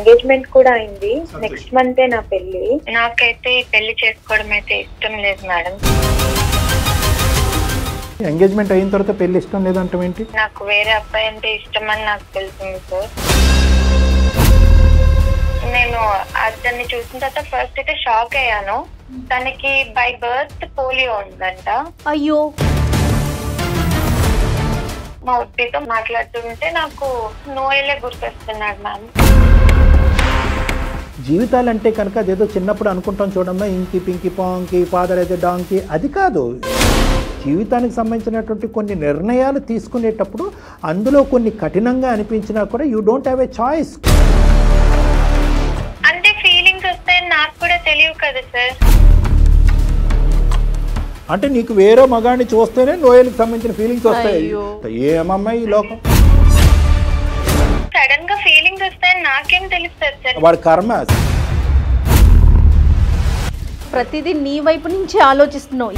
Engagement కూడా అయింది. Next మంతే నా పెళ్లి. నాకైతే పెళ్లి చేసుకోవడం అయితే ఇష్టం లేదు మేడం. ఎంగేజ్మెంట్ అయిన తర్వాత పెళ్లి ఇష్టం లేదంటే ఏంటి? నాకు వేరే అబ్బాయి అంటే ఇష్టం అని నాకు తెలిసింది సార్. నేను అతన్ని చూసిన తర్వాత ఫస్ట్ అయితే షాక్ అయ్యాను. తనకి బై బర్త్ పోలియో ఉందంట. అయ్యో. మా ఉద్దితో మాట్లాడుతుంటే నాకు నోయలే గుర్తొస్తున్నాడు మ్యామ్. జీవితాలు అంటే కనుక అదేదో చిన్నప్పుడు అనుకుంటాం చూడమ్మా, ఇంకి పింకి పాంకి ఫాదర్ అయితే డాంకి, అది కాదు. జీవితానికి సంబంధించినటువంటి కొన్ని నిర్ణయాలు తీసుకునేటప్పుడు అందులో కొన్ని కఠినంగా అనిపించినా కూడా you don't have a choice. అంటే ఫీలింగ్స్ వస్తాయని నాకు కూడా తెలియదు కదా సార్. అంటే నీకు వేరే మగాడిని చూస్తేనే నోయల్కి సంబంధించిన ఫీలింగ్స్ వస్తాయి. ఏమమ్మా ఈ లోకం. సడన్ గా ఫీలింగ్స్ వస్తాయని నాకేం తెలుస్తుంది సార్. వాడి కర్మ. ప్రతిదీ నీ వైపు నుంచి ఆలోచిస్తున్నావు.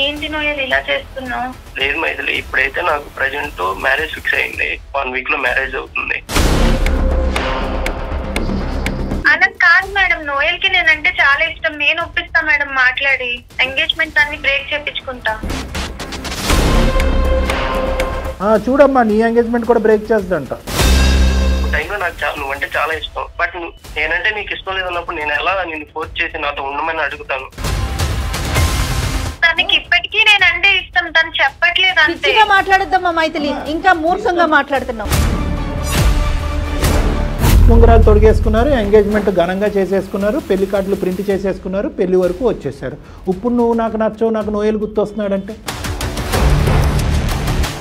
ఏంటి నోయల్ ఇలా చేస్తున్నావు? లేదు మైథిలి, ఇప్పుడైతే నాకు ప్రెజెంట్ మ్యారేజ్ ఫిక్స్ అయింది. 1 వీక్ లో మ్యారేజ్ అవుతుంది. అలా కాదు మేడం, నోయల్ కి నేనంటే చాలా ఇష్టం. నేను ఒప్పిస్తా మేడం మాట్లాడి. ఎంగేజ్మెంట్ దాన్ని బ్రేక్ చేపించుకుంటా. చూడమ్మా, నీ ఎంగేజ్మెంట్ కూడా బ్రేక్ చేస్తుందంట. టైంలో నాకు నువ్వంటే చాలా ఇష్టం. బట్ నేనంటే నీకు ఇష్టం లేదన్నప్పుడు నేను ఎలా నిన్ను ఫోర్స్ చేసి నాతో ఉండమని అడుగుతాను. తనకి ఇప్పటికీ నేనంటే ఇష్టం, తను చెప్పట్లేదు. అంతే మాట్లాడద్దమ్మా మైథిలి, ఇంకా మూర్ఖంగా మాట్లాడుతున్నావు. ఉంగరాలు తొడిగేసుకున్నారు, ఎంగేజ్మెంట్ ఘనంగా చేసేసుకున్నారు, పెళ్లి కార్డులు ప్రింట్ చేసేసుకున్నారు, పెళ్లి వరకు వచ్చేసారు. ఇప్పుడు నువ్వు నాకు నచ్చవు, నాకు నోయలు గుర్తొస్తున్నాడంటే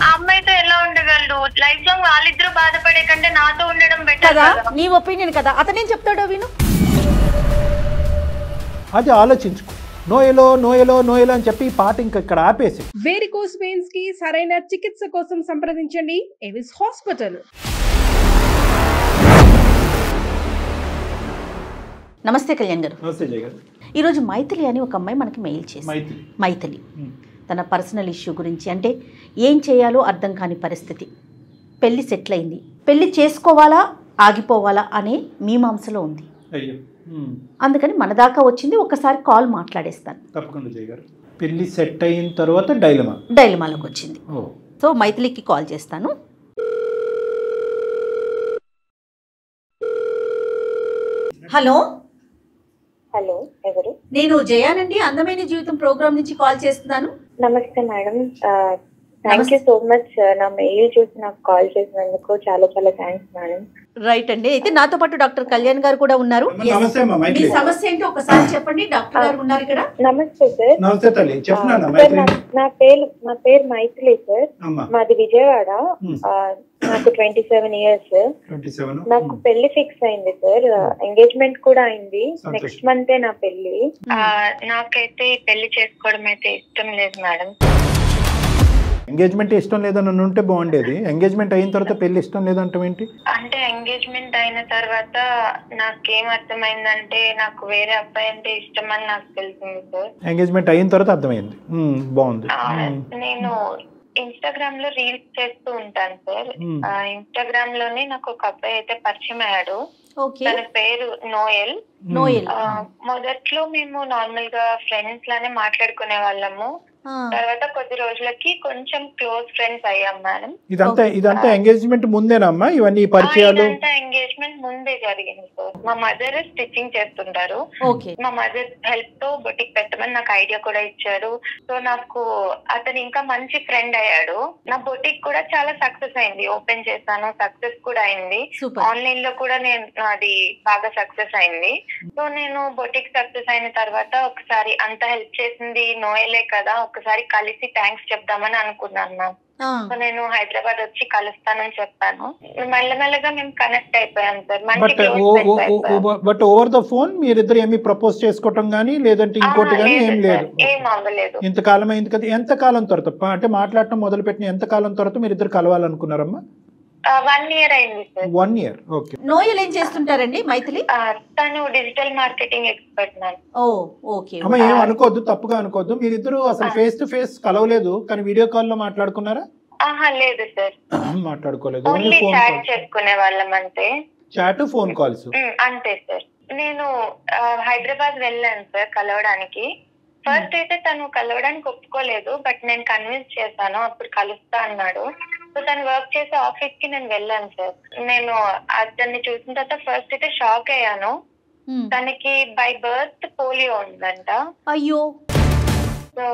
ఆ అమ్మాయితో ఎలా ఉండగలడు? లైఫ్ లాంగ్ వాళ్ళిద్దరూ బాధపడే కంటే నాతో ఉండడం బెటర్ కదా. నీ ఒపీనియన్ కదా, అతనేం చెప్తాడో విను. అది ఆలోచించుకో. నోయలో నోయలో నోయలో అని చెప్పి ఈ పాట ఇంకా ఇక్కడ ఆపేసి. వేరికోస్ వెయిన్స్ కి సరైన చికిత్స కోసం సంప్రదించండి ఎవిస్ హాస్పిటల్. నమస్తే కళ్యాణ్ గారు. నమస్తే జయ గారు. ఈరోజు మైథిలి అని ఒక అమ్మాయి మనకి మెయిల్ చేసింది. మైథిలి తన పర్సనల్ ఇష్యూ గురించి, అంటే ఏం చేయాలో అర్థం కాని పరిస్థితి. పెళ్లి సెటిల్ అయింది, పెళ్లి చేసుకోవాలా ఆగిపోవాలా అనే మీమాంసలో ఉంది. అందుకని మన దాకా వచ్చింది. ఒకసారి కాల్ మాట్లాడేస్తాను. తప్పకుండా జయ గారు. పెళ్లి సెట్ అయిన తర్వాత డైలమాలోకి వచ్చింది. సో మైథిలికి కాల్ చేస్తాను. హలో. హలో, ఎవరు? నేను జయానండి, అందమైన జీవితం ప్రోగ్రామ్ నుంచి కాల్ చేస్తున్నాను. నమస్తే madam. Thank you so much. నా మెయిల్ చూసి నాకు కాల్ చేసినందుకు చాలా చాలా థ్యాంక్స్ మేడం. రైట్ అండి. అయితే నాతో పాటు డాక్టర్ కళ్యాణ్ గారు కూడా ఉన్నారు. మీ సమస్య ఏంటో ఒకసారి చెప్పండి. డాక్టర్ గారు ఉన్నారు ఇక్కడ. నమస్తే సార్. నమస్తే తల్లి, నా పేరు మైథిలి సార్. మాది విజయవాడ. నాకు 27 ఇయర్స్. నాకు పెళ్లి ఫిక్స్ అయింది సార్. ఎంగేజ్మెంట్ కూడా అయింది. నెక్స్ట్ మంతే నా పెళ్లి. నాకైతే పెళ్లి చేసుకోవడం అయితే ఇష్టం లేదు మేడం. ఎంగేజ్మెంట్ ఇష్టం లేదని ఉంటే బాగుండేది. ఎంగేజ్మెంట్ అయిన తర్వాత పెళ్లి ఇష్టం లేదంటే ఏంటి? అంటే ఎంగేజ్మెంట్ అయిన తర్వాత నాకేం అర్థమైందంటే నాకు వేరే అబ్బాయి అంటే ఇష్టం అని నాకు తెలిసింది సార్. ఎంగేజ్మెంట్ అయిన తర్వాత అర్థమైంది. బాగుంది. నేను ఇన్స్టాగ్రామ్ లో రీల్స్ చేస్తూ ఉంటాను సార్. ఇన్స్టాగ్రామ్ లోనే నాకు ఒక అబ్బాయి అయితే పరిచయం అయ్యాడు. తన పేరు నోయల్. మొదట్లో మేము నార్మల్ గా ఫ్రెండ్స్ లానే మాట్లాడుకునే వాళ్ళము. తర్వాత కొద్ది రోజులకి కొంచెం క్లోజ్ ఫ్రెండ్స్ అయ్యాం మేడం. ఇదంతా ఎంగేజ్మెంట్ ముందేనమ్మా ఇవన్నీ పరిచయాలు? ఎంగేజ్మెంట్ ముందే జరిగింది సార్. మా మదర్ స్టిచ్చింగ్ చేస్తుంటారు. మా మదర్ హెల్ప్ తో బొటిక్ పెట్టమని నాకు ఐడియా కూడా ఇచ్చారు. సో నాకు అతను ఇంకా మంచి ఫ్రెండ్ అయ్యాడు. నా బొటిక్ కూడా చాలా సక్సెస్ అయింది. ఓపెన్ చేశాను, సక్సెస్ కూడా అయింది. ఆన్లైన్ లో కూడా నేను అది బాగా సక్సెస్ అయింది. సో నేను బొటిక్ సక్సెస్ అయిన తర్వాత ఒకసారి అంత హెల్ప్ చేసింది నోయలే కదా, ఒకసారి కలిసి థ్యాంక్స్ చెప్దామని అనుకున్నాను మ్యామ్. సో నేను హైదరాబాద్ వచ్చి కలుస్తానని చెప్పాను. మెల్లమెల్లగా మేము కనెక్ట్ అయిపోయాం sir. But over the phone మీరిద్దరు ఏమి ప్రపోజ్ చేసుకోవటం గానీ లేదంటే ఇంకోటి గానీ ఏం లేదు? ఏం అవ్వలేదు. ఇంతకాలం అయింది కదా, ఎంత కాలం తర్వాత అంటే మాట్లాడటం మొదలు పెట్టిన ఎంత కాలం తర్వాత మీరిద్దరు కలవాలనుకున్నారమ్మా? 1 year అయింది సార్. 1 year. ఓకే. నోయల్ ఏం చేస్తుంటారండి మైథిలి? తను digital marketing expert ma'am. Okay. ఏం అనుకోవద్దు, తప్పుగా అనుకోవద్దు. మీరిద్దరు అసలు ఫేస్ టు ఫేస్ కలవలేదు కానీ వీడియో కాల్ లో మాట్లాడుకున్నారా? లేదు సార్, మాట్లాడుకోలేదు, ఓన్లీ చాట్ చేసుకునే వాళ్ళం అంతే. చాట్ ఫోన్ కాల్స్ అంతే సార్. నేను హైదరాబాద్ వెళ్ళాను సార్ కలవడానికి. ఫస్ట్ అయితే తను కలవడానికి ఒప్పుకోలేదు, బట్ నేను కన్విన్స్ చేశాను, అప్పుడు కలుస్తా అన్నాడు. సో తను వర్క్ చేసే ఆఫీస్ కి నేను వెళ్ళాను సార్. నేను అతన్ని చూసిన తర్వాత ఫస్ట్ అయితే షాక్ అయ్యాను. తనకి బై బర్త్ పోలియో ఉందంట. అయ్యో. సో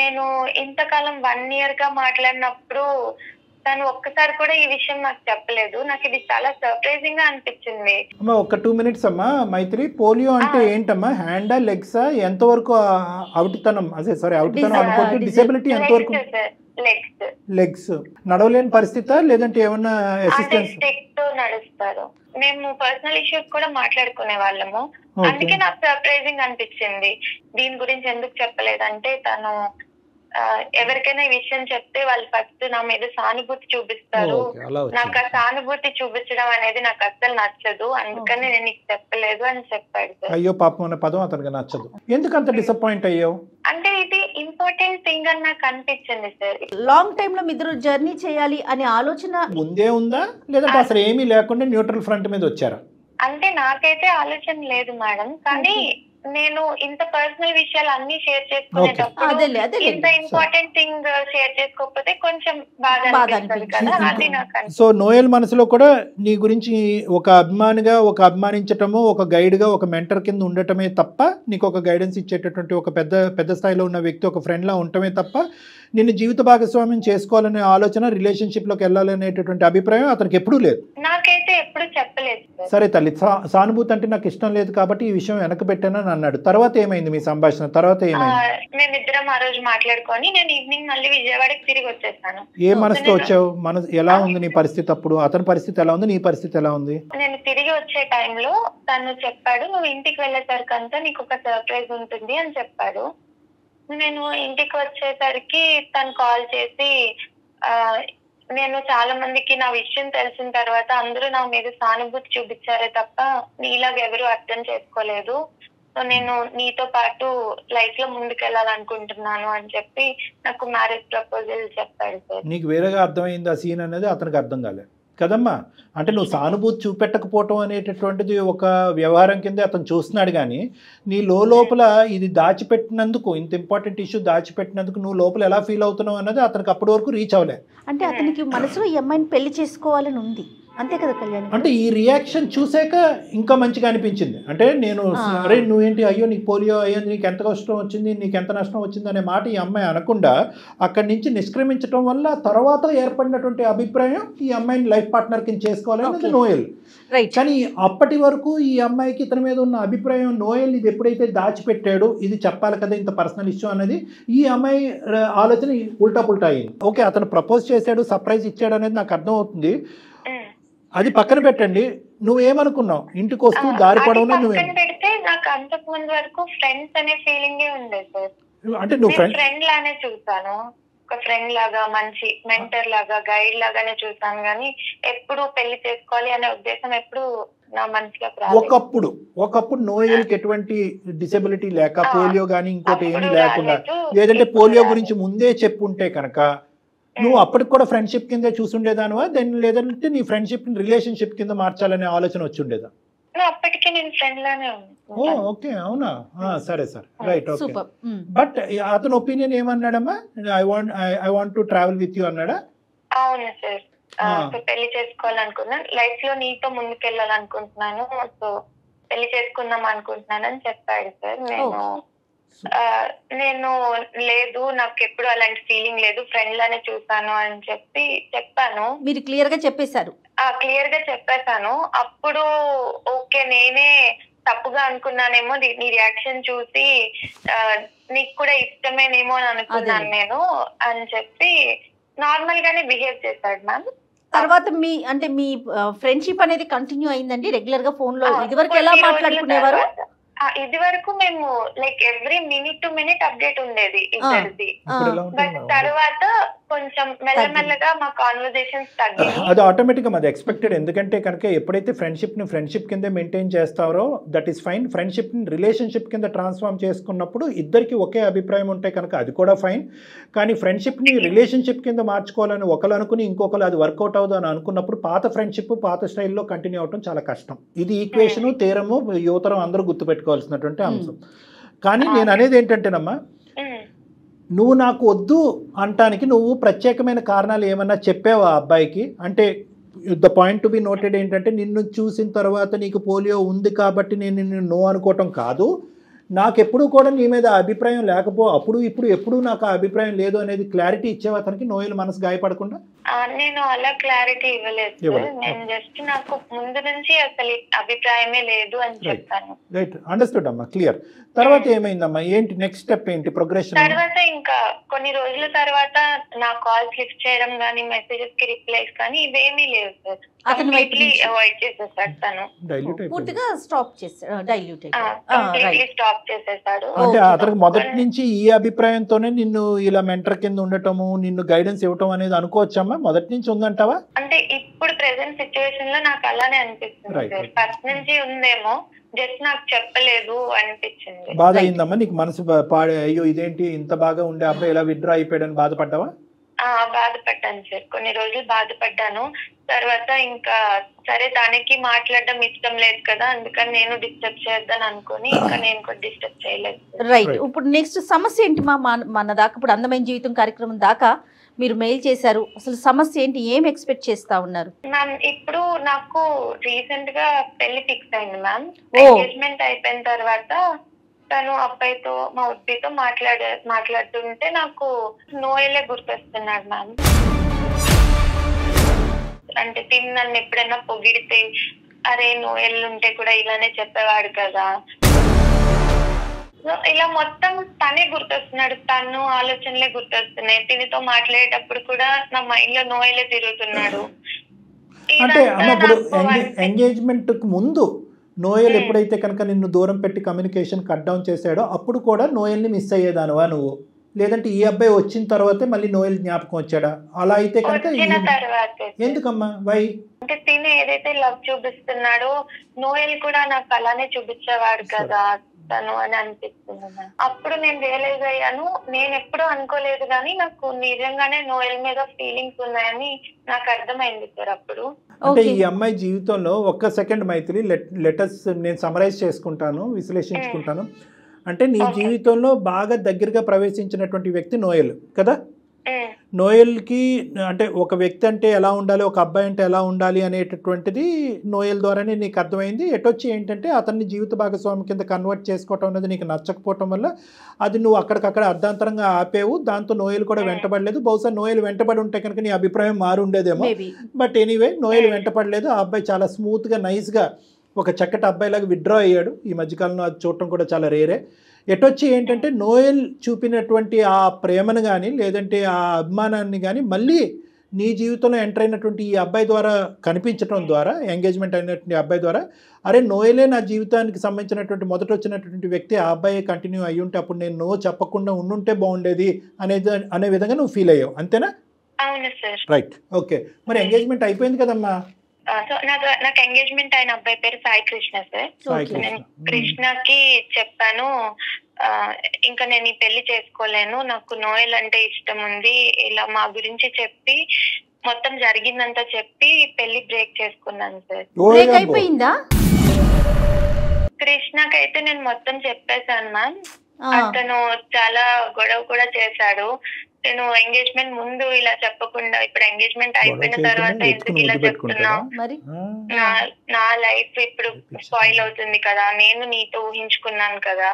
నేను ఇంతకాలం 1 year గా మాట్లాడినప్పుడు తను ఒక్కసారి కూడా ఈ విషయం నాకు చెప్పలేదు. నాకు ఇది చాలా సర్ప్రైజింగ్ గా అనిపించింది. అమ్మా ఒక 2 minutes అమ్మా. మైత్రి, పోలియో అంటే ఏంటమ్మా? హ్యాండా, లెగ్సా? ఎంతవరకు అవుటితనం, అదే సారీ అవుటితనం అనుకోండి, డిసేబిలిటీ ఎంతవరకు? లెగ్స్. నడవలేని పరిస్థితి లేదంటే ఏమన్నా అసిస్టెన్స్? స్టిక్ తో నడుస్తారు. మేము పర్సనల్ ఇష్యూస్ కూడా మాట్లాడుకునే వాళ్ళము. అందుకే నాకు సర్ప్రైజింగ్ అనిపించింది. దీని గురించి ఎందుకు చెప్పలేదంటే తను ఎవరికైనా ఈ విషయం చెప్తే వాళ్ళు ఫస్ట్ నా మీద సానుభూతి చూపిస్తారు. నాకు ఆ సానుభూతి చూపించడం అనేది నాకు అస్సలు నచ్చదు, అందుకని నేను నీకు చెప్పలేదు అని చెప్పాడు సార్. అయ్యో పాపం అనే పదం అతనికి నచ్చదు. ఎందుకు అంత డిసప్పాయింట్ అయ్యావు? అంటే ఇది ఇంపార్టెంట్ థింగ్ అని నాకు అనిపించింది సార్. లాంగ్ టైమ్ లో మీ ఇద్దరు జర్నీ చేయాలి అనే ఆలోచన ముందే ఉందా, లేదంటే అసలు ఏమీ లేకుండా న్యూట్రల్ ఫ్రంట్ మీద వచ్చారా? అంటే నాకైతే ఆలోచన లేదు మేడం, కానీ నేను ఇంత పర్సనల్ విషయాలు అన్ని షేర్ చేసుకునేటప్పుడు ఇంత ఇంపార్టెంట్ థింగ్ షేర్ చేసుకోకపోతే కొంచెం బాగా అనిపిస్తుంది కదా, అది నాకు. సో నోయల్ మనసులో కూడా నీ గురించి ఒక అభిమానిగా, ఒక అభిమానించటము, ఒక గైడ్ గా, ఒక మెంటర్ కింద ఉండటమే తప్ప, నీకు ఒక గైడెన్స్ ఇచ్చేటటువంటి ఒక పెద్ద స్థాయిలో ఉన్న వ్యక్తి, ఒక ఫ్రెండ్ లా ఉండటమే తప్ప నిన్ను జీవిత భాగస్వామ్యం చేసుకోవాలనే ఆలోచన, రిలేషన్షిప్ లోకి వెళ్ళాలనేటటువంటి అభిప్రాయం అతనికి ఎప్పుడూ లేదు. నాకైతే ఎప్పుడు చెప్పలేదు. సరే తల్లి, సానుభూతి అంటే నాకు ఇష్టం లేదు కాబట్టి ఈ విషయం వెనక పెట్టానని అన్నాడు. తర్వాత ఏమైంది మీ సంభాషణ? తర్వాత ఏమైంది? మేమిద్దరం ఆ రోజు మాట్లాడుకొని నేను ఈవినింగ్ మళ్ళీ విజయవాడకి తిరిగి వచ్చేసాను. ఏ మనసుతో వచ్చావు? ఎలా ఉంది నీ పరిస్థితి అప్పుడు? అతని పరిస్థితి ఎలా ఉంది, నీ పరిస్థితి ఎలా ఉంది? నేను తిరిగి వచ్చే టైంలో తను చెప్పాడు, నువ్వు ఇంటికి వెళ్ళేసరికంతా నీకు ఒక సర్ప్రైజ్ ఉంటుంది అని చెప్పాడు. నేను ఇంటికి వచ్చేసరికి తను కాల్ చేసి, నేను చాలా మందికి నా విషయం తెలిసిన తర్వాత అందరూ నా మీద సానుభూతి చూపించారే తప్ప నీలాగా ఎవరు అర్థం చేసుకోలేదు. సో నేను నీతో పాటు లైఫ్ లో ముందుకెళ్ళాలనుకుంటున్నాను అని చెప్పి నాకు మ్యారేజ్ ప్రపోజల్ చెప్పాడు సార్. నీకు వేరేగా అర్థమైంది ఆ సీన్ అనేది, అతనికి అర్థం కాలేదు కదమ్మా. అంటే నువ్వు సానుభూతి చూపెట్టకపోవటం అనేటటువంటిది ఒక వ్యవహారం కింద అతను చూస్తున్నాడు, కానీ నీ లోపల ఇది దాచిపెట్టినందుకు, ఇంత ఇంపార్టెంట్ ఇష్యూ దాచిపెట్టినందుకు నువ్వు లోపల ఎలా ఫీల్ అవుతున్నావు అన్నది అతనికి అప్పటి వరకు రీచ్ అవ్వలే. అంటే అతనికి మనసులో ఈ అమ్మాయిని పెళ్లి చేసుకోవాలని ఉంది, అంతే కదా కళ్యాణి? అంటే ఈ రియాక్షన్ చూసాక ఇంకా మంచిగా అనిపించింది. అంటే నేను అరే నువ్వేంటి, అయ్యో నీకు పోలియో అయ్యింది, నీకు ఎంత కష్టం వచ్చింది, నీకు ఎంత నష్టం వచ్చింది అనే మాట ఈ అమ్మాయి అనకుండా అక్కడి నుంచి నిష్క్రమించడం వల్ల తర్వాత ఏర్పడినటువంటి అభిప్రాయం ఈ అమ్మాయిని లైఫ్ పార్ట్నర్ కింద చేసుకోవాలనేది నోయల్. కానీ అప్పటి వరకు ఈ అమ్మాయికి ఇతని మీద ఉన్న అభిప్రాయం, నోయల్ ఇది ఎప్పుడైతే దాచిపెట్టాడు, ఇది చెప్పాలి కదా ఇంత పర్సనల్ ఇష్యూ అనేది, ఈ అమ్మాయి ఆలోచన ఉల్టా పుల్టా అయింది. ఓకే, అతను ప్రపోజ్ చేశాడు, సర్ప్రైజ్ ఇచ్చాడు అనేది నాకు అర్థం అవుతుంది, అది పక్కన పెట్టండి. నువ్వేమనుకున్నావు ఇంటికి వస్తూ దారి పడవలో? పెడితే నాకు అంతకు ముందు వరకు ఫ్రెండ్స్ అనే ఫీలింగ్ ఉండేది సార్. అంటే నువ్వు ఫ్రెండ్ లానే చూసాను, ఒక ఫ్రెండ్ లాగా, మంచి మెంటర్ లాగా, గైడ్ లాగానే చూసాను, కానీ ఎప్పుడు పెళ్లి చేసుకోవాలి అనే ఉద్దేశం ఎప్పుడు నా మనసులో రాలేదు. ఒకప్పుడు నోయల్కి ఎటువంటి డిసెబిలిటీ లేక, పోలియో గానీ ఇంకోటి ఏమీ లేకుండా, లేదంటే పోలియో గురించి ముందే చెప్పుంటే కనుక నువ్వు అప్పటికి కూడా ఫ్రెండ్షిప్ కింద చూసుండేదానివా, దాన్ని లేదంటే నీ ఫ్రెండ్షిప్ రిలేషన్షిప్ కింద మార్చాలనే ఆలోచన వచ్చి ఉండేదా? అప్పటికే నేను ఫ్రెండ్ లానే ఓ ఓకే, అవునా? సరే సరే, రైట్, ఓకే. బట్ అతని ఒపీనియన్ ఏమన్నాడమ్మా? I want to travel with you అన్నాడా? అవును సార్, పెళ్లి చేసుకోవాలనుకున్నాను, లైఫ్ లో నీతో ముందుకెళ్ళాలనుకుంటున్నాను, సో పెళ్లి చేసుకుందాం అనుకుంటున్నాను అని చెప్పాడు సార్. నేను లేదు, నాకు ఎప్పుడు అలాంటి ఫీలింగ్ లేదు, ఫ్రెండ్ లానే చూసాను అని చెప్పాను. మీరు క్లియర్ గా చెప్పేశారు? క్లియర్ గా చెప్పేశాను. అప్పుడు ఓకే, నేనే తప్పుగా అనుకున్నానేమో, నీ రియాక్షన్ చూసి నీకు కూడా ఇష్టమేనేమో అని అనుకున్నాను నేను అని చెప్పి నార్మల్ గానే బిహేవ్ చేశాడు మ్యామ్. తర్వాత మీ ఫ్రెండ్షిప్ అనేది కంటిన్యూ అయిందండి రెగ్యులర్ గా ఫోన్ లో? ఇదివరకు ఎలా మాట్లాడుకునేవారు? ఇది వరకు మేము like every minute to minute update ఉండేది ఇద్దరిది. బట్ తర్వాత కొంచెం మెల్లమెల్లగా మా కాన్వర్జేషన్స్ తగ్గాయి. అది ఆటోమేటిక్గా అది ఎక్స్పెక్టెడ్. ఎందుకంటే కనుక ఎప్పుడైతే ఫ్రెండ్షిప్ కింద మెయింటైన్ చేస్తారో దట్ ఈస్ ఫైన్. ఫ్రెండ్షిప్ని రిలేషన్షిప్ కింద ట్రాన్స్ఫార్మ్ చేసుకున్నప్పుడు ఇద్దరికి ఒకే అభిప్రాయం ఉంటే కనుక అది కూడా ఫైన్. కానీ ఫ్రెండ్షిప్ని రిలేషన్షిప్ కింద మార్చుకోవాలని ఒకరు అనుకుని ఇంకొకరు అది వర్కౌట్ అవుతుంది అని అనుకున్నప్పుడు పాత ఫ్రెండ్షిప్ పాత స్టైల్లో కంటిన్యూ అవడం చాలా కష్టం. ఇది ఈక్వేషను తీరము యువతరం అందరూ గుర్తుపెట్టుకోవాల్సినటువంటి అంశం. కానీ నేను అనేది ఏంటంటేనమ్మా, నువ్వు నాకు వద్దు అంటానికి నువ్వు ప్రత్యేకమైన కారణాలు ఏమన్నా చెప్పావా అబ్బాయికి? అంటే the point to be noted ఏంటంటే, నిన్ను చూసిన తర్వాత నీకు పోలియో ఉంది కాబట్టి నేను నిన్ను నో అనుకోవటం కాదు, నాకెప్పుడు కూడా నీ మీద అభిప్రాయం అప్పుడు ఇప్పుడు ఎప్పుడు నాకు ఆ అభిప్రాయం లేదు అనేది క్లారిటీ ఇచ్చేవా అతనికి, నోయల్ మనసు గాయపడకుండా? నేను అలా క్లారిటీ ఇవ్వలేదు. నేను జస్ట్ నాకు ముందు నుంచి అసలు అభిప్రాయమే లేదు అని చెప్పాను. రైట్, అండర్స్టూడ్ అమ్మా, క్లియర్. తర్వాత ఏమైందమ్మా, ఏంటి నెక్స్ట్ స్టెప్ ఏంటి ప్రోగ్రెషన్? తర్వాత ఇంకా కొన్ని రోజుల తర్వాత నా కాల్స్ లిఫ్ట్ చేయడం కానీ మెసేజెస్ కి రిప్లైస్ కానీ ఇవేమీ లేవు సార్. కంప్లీట్లీ అవాయిడ్ చేసేసాడు తను. పూర్తిగా స్టాప్ చేసేసాడు. అంటే అతనికి మొదటి నుంచి ఈ అభిప్రాయంతోనే నిన్ను ఇలా మెంటర్ కింద ఉండటము, నిన్ను గైడెన్స్ ఇవ్వటం అనేది అనుకోవచ్చమ్మా? మొదటి నుంచి ఉందంటావా? అంటే ఇప్పుడు ప్రెసెంట్ సిచ్యువేషన్ లో నాకు అలానే అనిపిస్తుంది సార్. ఫస్ట్ నుంచి ఉందేమో, జస్ట్ నాకు చెప్పలేదు అనిపించింది. బాధ అయిందమ్మా నీకు? మనసు అయ్యో ఇదేంటి ఇంత బాగా ఉండే అబ్బాయి ఇలా విత్డ్రా అయిపోయాడని బాధపడ్డావా? బాధపడ్డాను సార్, కొన్ని రోజులు బాధపడ్డాను. తర్వాత ఇంకా సరే తనకి మాట్లాడడం ఇష్టం లేదు కదా, అందుకని నేను డిస్టర్బ్ చేద్దాను అనుకుని ఇంకా నేను కూడా డిస్టర్బ్ చేయలేదు. రైట్, ఇప్పుడు నెక్స్ట్ సమస్య ఏంటి మన దాకా ఇప్పుడు అందమైన జీవితం కార్యక్రమం దాకా మీరు మెయిల్ చేశారు, అసలు సమస్య ఏంటి, ఏం ఎక్స్పెక్ట్ చేస్తా ఉన్నారు? మ్యామ్ ఇప్పుడు నాకు రీసెంట్ గా పెళ్లి ఫిక్స్ అయింది మ్యామ్. ఎంగేజ్మెంట్ అయిపోయిన తర్వాత తను అబ్బాయితో మా ఉద్దితో మాట్లాడుతుంటే నాకు నోయలే గుర్తొస్తున్నాడు మ్యామ్. అంటే తిని నన్ను ఎప్పుడైనా పొగిడితే అరే నోయల్ ఉంటే కూడా ఇలానే చెప్పేవాడు కదా, ఇలా మొత్తం తనే గుర్తొస్తున్నాడు, తను ఆలోచనలే గుర్తొస్తున్నాయి. తినితో మాట్లాడేటప్పుడు కూడా నా మైండ్ లో నోయలే తిరుగుతున్నాడు. అంటే అన్నప్పుడు ఎంగేజ్మెంట్ ముందు నోయల్ ఎప్పుడైతే కనుక నిన్ను దూరం పెట్టి కమ్యూనికేషన్ కట్ డౌన్ చేశాడో అప్పుడు కూడా నోయల్ని మిస్ అయ్యేదానువా నువ్వు? లేదంటే ఈ అబ్బాయి వచ్చిన తర్వాతే మళ్ళీ నోయల్ జ్ఞాపకం వచ్చాడా? అలా అయితే కనుక ఎందుకమ్మా వై? అంటే తిని ఏదైతే లవ్ చూపిస్తున్నాడో నోయల్ కూడా నాకు అలానే చూపించేవాడు కదా తను అని అనిపిస్తుంది. అప్పుడు నేను రియలైజ్ అయ్యాను, నేను ఎప్పుడూ అనుకోలేదు కానీ నాకు నిజంగానే నోయల్ మీద ఫీలింగ్స్ ఉన్నాయని నాకు అర్థమైంది సార్ అప్పుడు. అంటే ఈ అమ్మాయి జీవితంలో ఒక్క సెకండ్ మైథిలి, లెటర్స్ నేను సమరైజ్ చేసుకుంటాను, విశ్లేషించుకుంటాను. అంటే నీ జీవితంలో బాగా దగ్గరగా ప్రవేశించినటువంటి వ్యక్తి నోయల్ కదా? నోయల్కి అంటే ఒక వ్యక్తి అంటే ఎలా ఉండాలి, ఒక అబ్బాయి అంటే ఎలా ఉండాలి అనేటటువంటిది నోయల్ ద్వారానే నీకు అర్థమైంది. ఎటొచ్చి ఏంటంటే అతన్ని జీవిత భాగస్వామి కింద కన్వర్ట్ చేసుకోవటం అనేది నీకు నచ్చకపోవటం వల్ల అది నువ్వు అక్కడికక్కడ అర్ధాంతరంగా ఆపేవు. దాంతో నోయల్ కూడా వెంటబడలేదు. బహుశా నోయల్ వెంటబడి ఉంటే కనుక నీ అభిప్రాయం మారుండేదేమో. బట్ ఎనీవే నోయల్ వెంటపడలేదు. ఆ అబ్బాయి చాలా స్మూత్గా నైస్గా ఒక చక్కటి అబ్బాయిలాగా విత్డ్రా అయ్యాడు. ఈ మధ్యకాలంలో అది చూడటం కూడా చాలా రేరే. ఎటొచ్చి ఏంటంటే నోయల్ చూపినటువంటి ఆ ప్రేమను కానీ లేదంటే ఆ అభిమానాన్ని కానీ మళ్ళీ నీ జీవితంలో ఎంటర్ అయినటువంటి ఈ అబ్బాయి ద్వారా కనిపించడం ద్వారా, ఎంగేజ్మెంట్ అయినటువంటి అబ్బాయి ద్వారా, అరే నోయలే నా జీవితానికి సంబంధించినటువంటి మొదట వచ్చినటువంటి వ్యక్తి, ఆ అబ్బాయి కంటిన్యూ అయ్యి ఉంటే అప్పుడు నేను నో చెప్పకుండా ఉండుంటే బాగుండేది అనే విధంగా నువ్వు ఫీల్ అయ్యావు, అంతేనా? Right, okay. మరి ఎంగేజ్మెంట్ అయిపోయింది కదమ్మా? సో నాకు ఎంగేజ్మెంట్ అయిన అబ్బాయి పేరు సాయి కృష్ణ సార్. నేను కృష్ణకి చెప్పాను, ఇంకా నేను ఈ పెళ్లి చేసుకోలేను, నాకు నోయల్ అంటే ఇష్టం ఉంది, ఇలా మా గురించి చెప్పి మొత్తం జరిగిందంతా చెప్పి పెళ్లి బ్రేక్ చేసుకున్నాను సార్. అయిపోయిందా? కృష్ణకైతే నేను మొత్తం చెప్పేశాను మ్యామ్. అతను చాలా గొడవ కూడా చేశాడు. నేను ఎంగేజ్మెంట్ ముందు ఇలా చెప్పకుండా ఇప్పుడు ఎంగేజ్మెంట్ అయిపోయిన తర్వాత ఎందుకు ఇలా చెప్తున్నావు, నా లైఫ్ ఇప్పుడు స్పాయిల్ అవుతుంది కదా, నేను నీతో ఊహించుకున్నాను కదా,